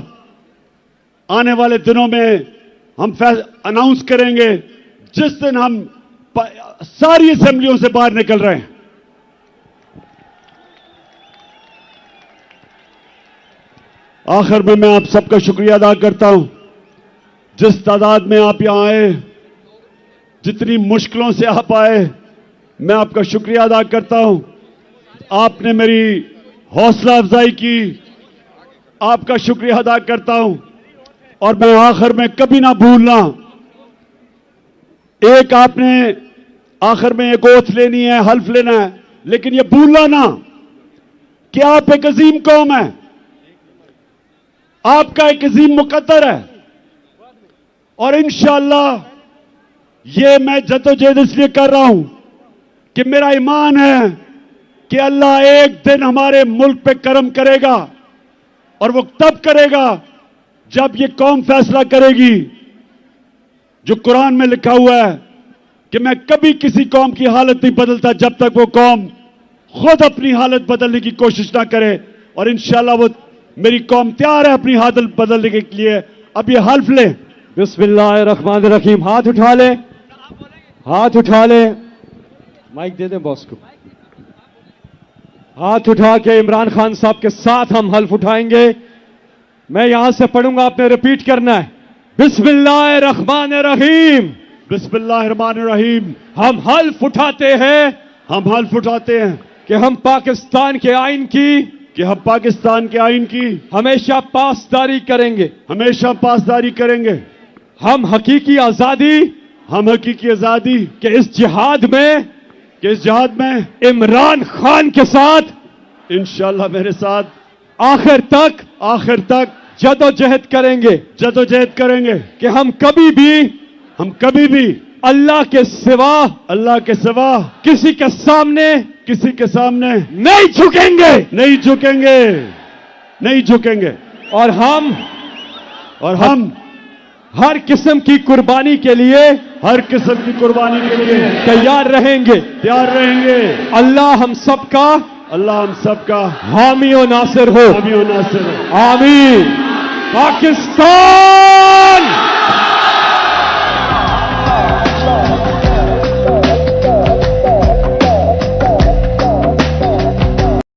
आने वाले दिनों में हम अनाउंस करेंगे जिस दिन हम सारी असेंबलियों से बाहर निकल रहे हैं। आखिर में मैं आप सबका शुक्रिया अदा करता हूं, जिस तादाद में आप यहां आए, जितनी मुश्किलों से आप आए, मैं आपका शुक्रिया अदा करता हूं। आपने मेरी हौसला अफजाई की, आपका शुक्रिया अदा करता हूं। और मैं आखिर में कभी ना भूलना, एक आपने आखिर में एक ओथ लेनी है, हल्फ लेना है, लेकिन यह भूलना ना कि आप एक अजीम कौम है, आपका एक अजीम मुकद्दर है। और इंशाअल्लाह ये मैं जद्दोजहद इसलिए कर रहा हूं कि मेरा ईमान है कि अल्लाह एक दिन हमारे मुल्क पे करम करेगा, और वो तब करेगा जब ये कौम फैसला करेगी। जो कुरान में लिखा हुआ है कि मैं कभी किसी कौम की हालत नहीं बदलता जब तक वो कौम खुद अपनी हालत बदलने की कोशिश ना करे। और इंशाअल्लाह वो मेरी कौम तैयार है अपनी हालत बदलने के लिए। अब ये हल्फ ले। बिस्मिल्लाहिर्रहमानिर्रहीम। हाथ उठा ले, हाथ उठा ले, माइक दे दें बॉस को। हाथ उठा के इमरान खान साहब के साथ हम हल्फ उठाएंगे। मैं यहां से पढ़ूंगा, आपने रिपीट करना है। बिस्मिल्लाहिर्रहमानिर्रहीम। बिस्मिल्लाहिर्रहमानिर्रहीम। हम हल्फ उठाते हैं, हम हल्फ उठाते हैं कि हम पाकिस्तान के आइन की हमेशा पासदारी करेंगे, हमेशा पासदारी करेंगे। हम हकीकी आजादी के इस जिहाद में इमरान खान के साथ इंशाअल्लाह मेरे साथ आखिर तक जदोजहद करेंगे कि हम कभी भी अल्लाह के सिवा किसी के सामने नहीं झुकेंगे। और हम हर किस्म की कुर्बानी के लिए तैयार रहेंगे। अल्लाह हम सबका हामी और नासिर हो। आमीन। पाकिस्तान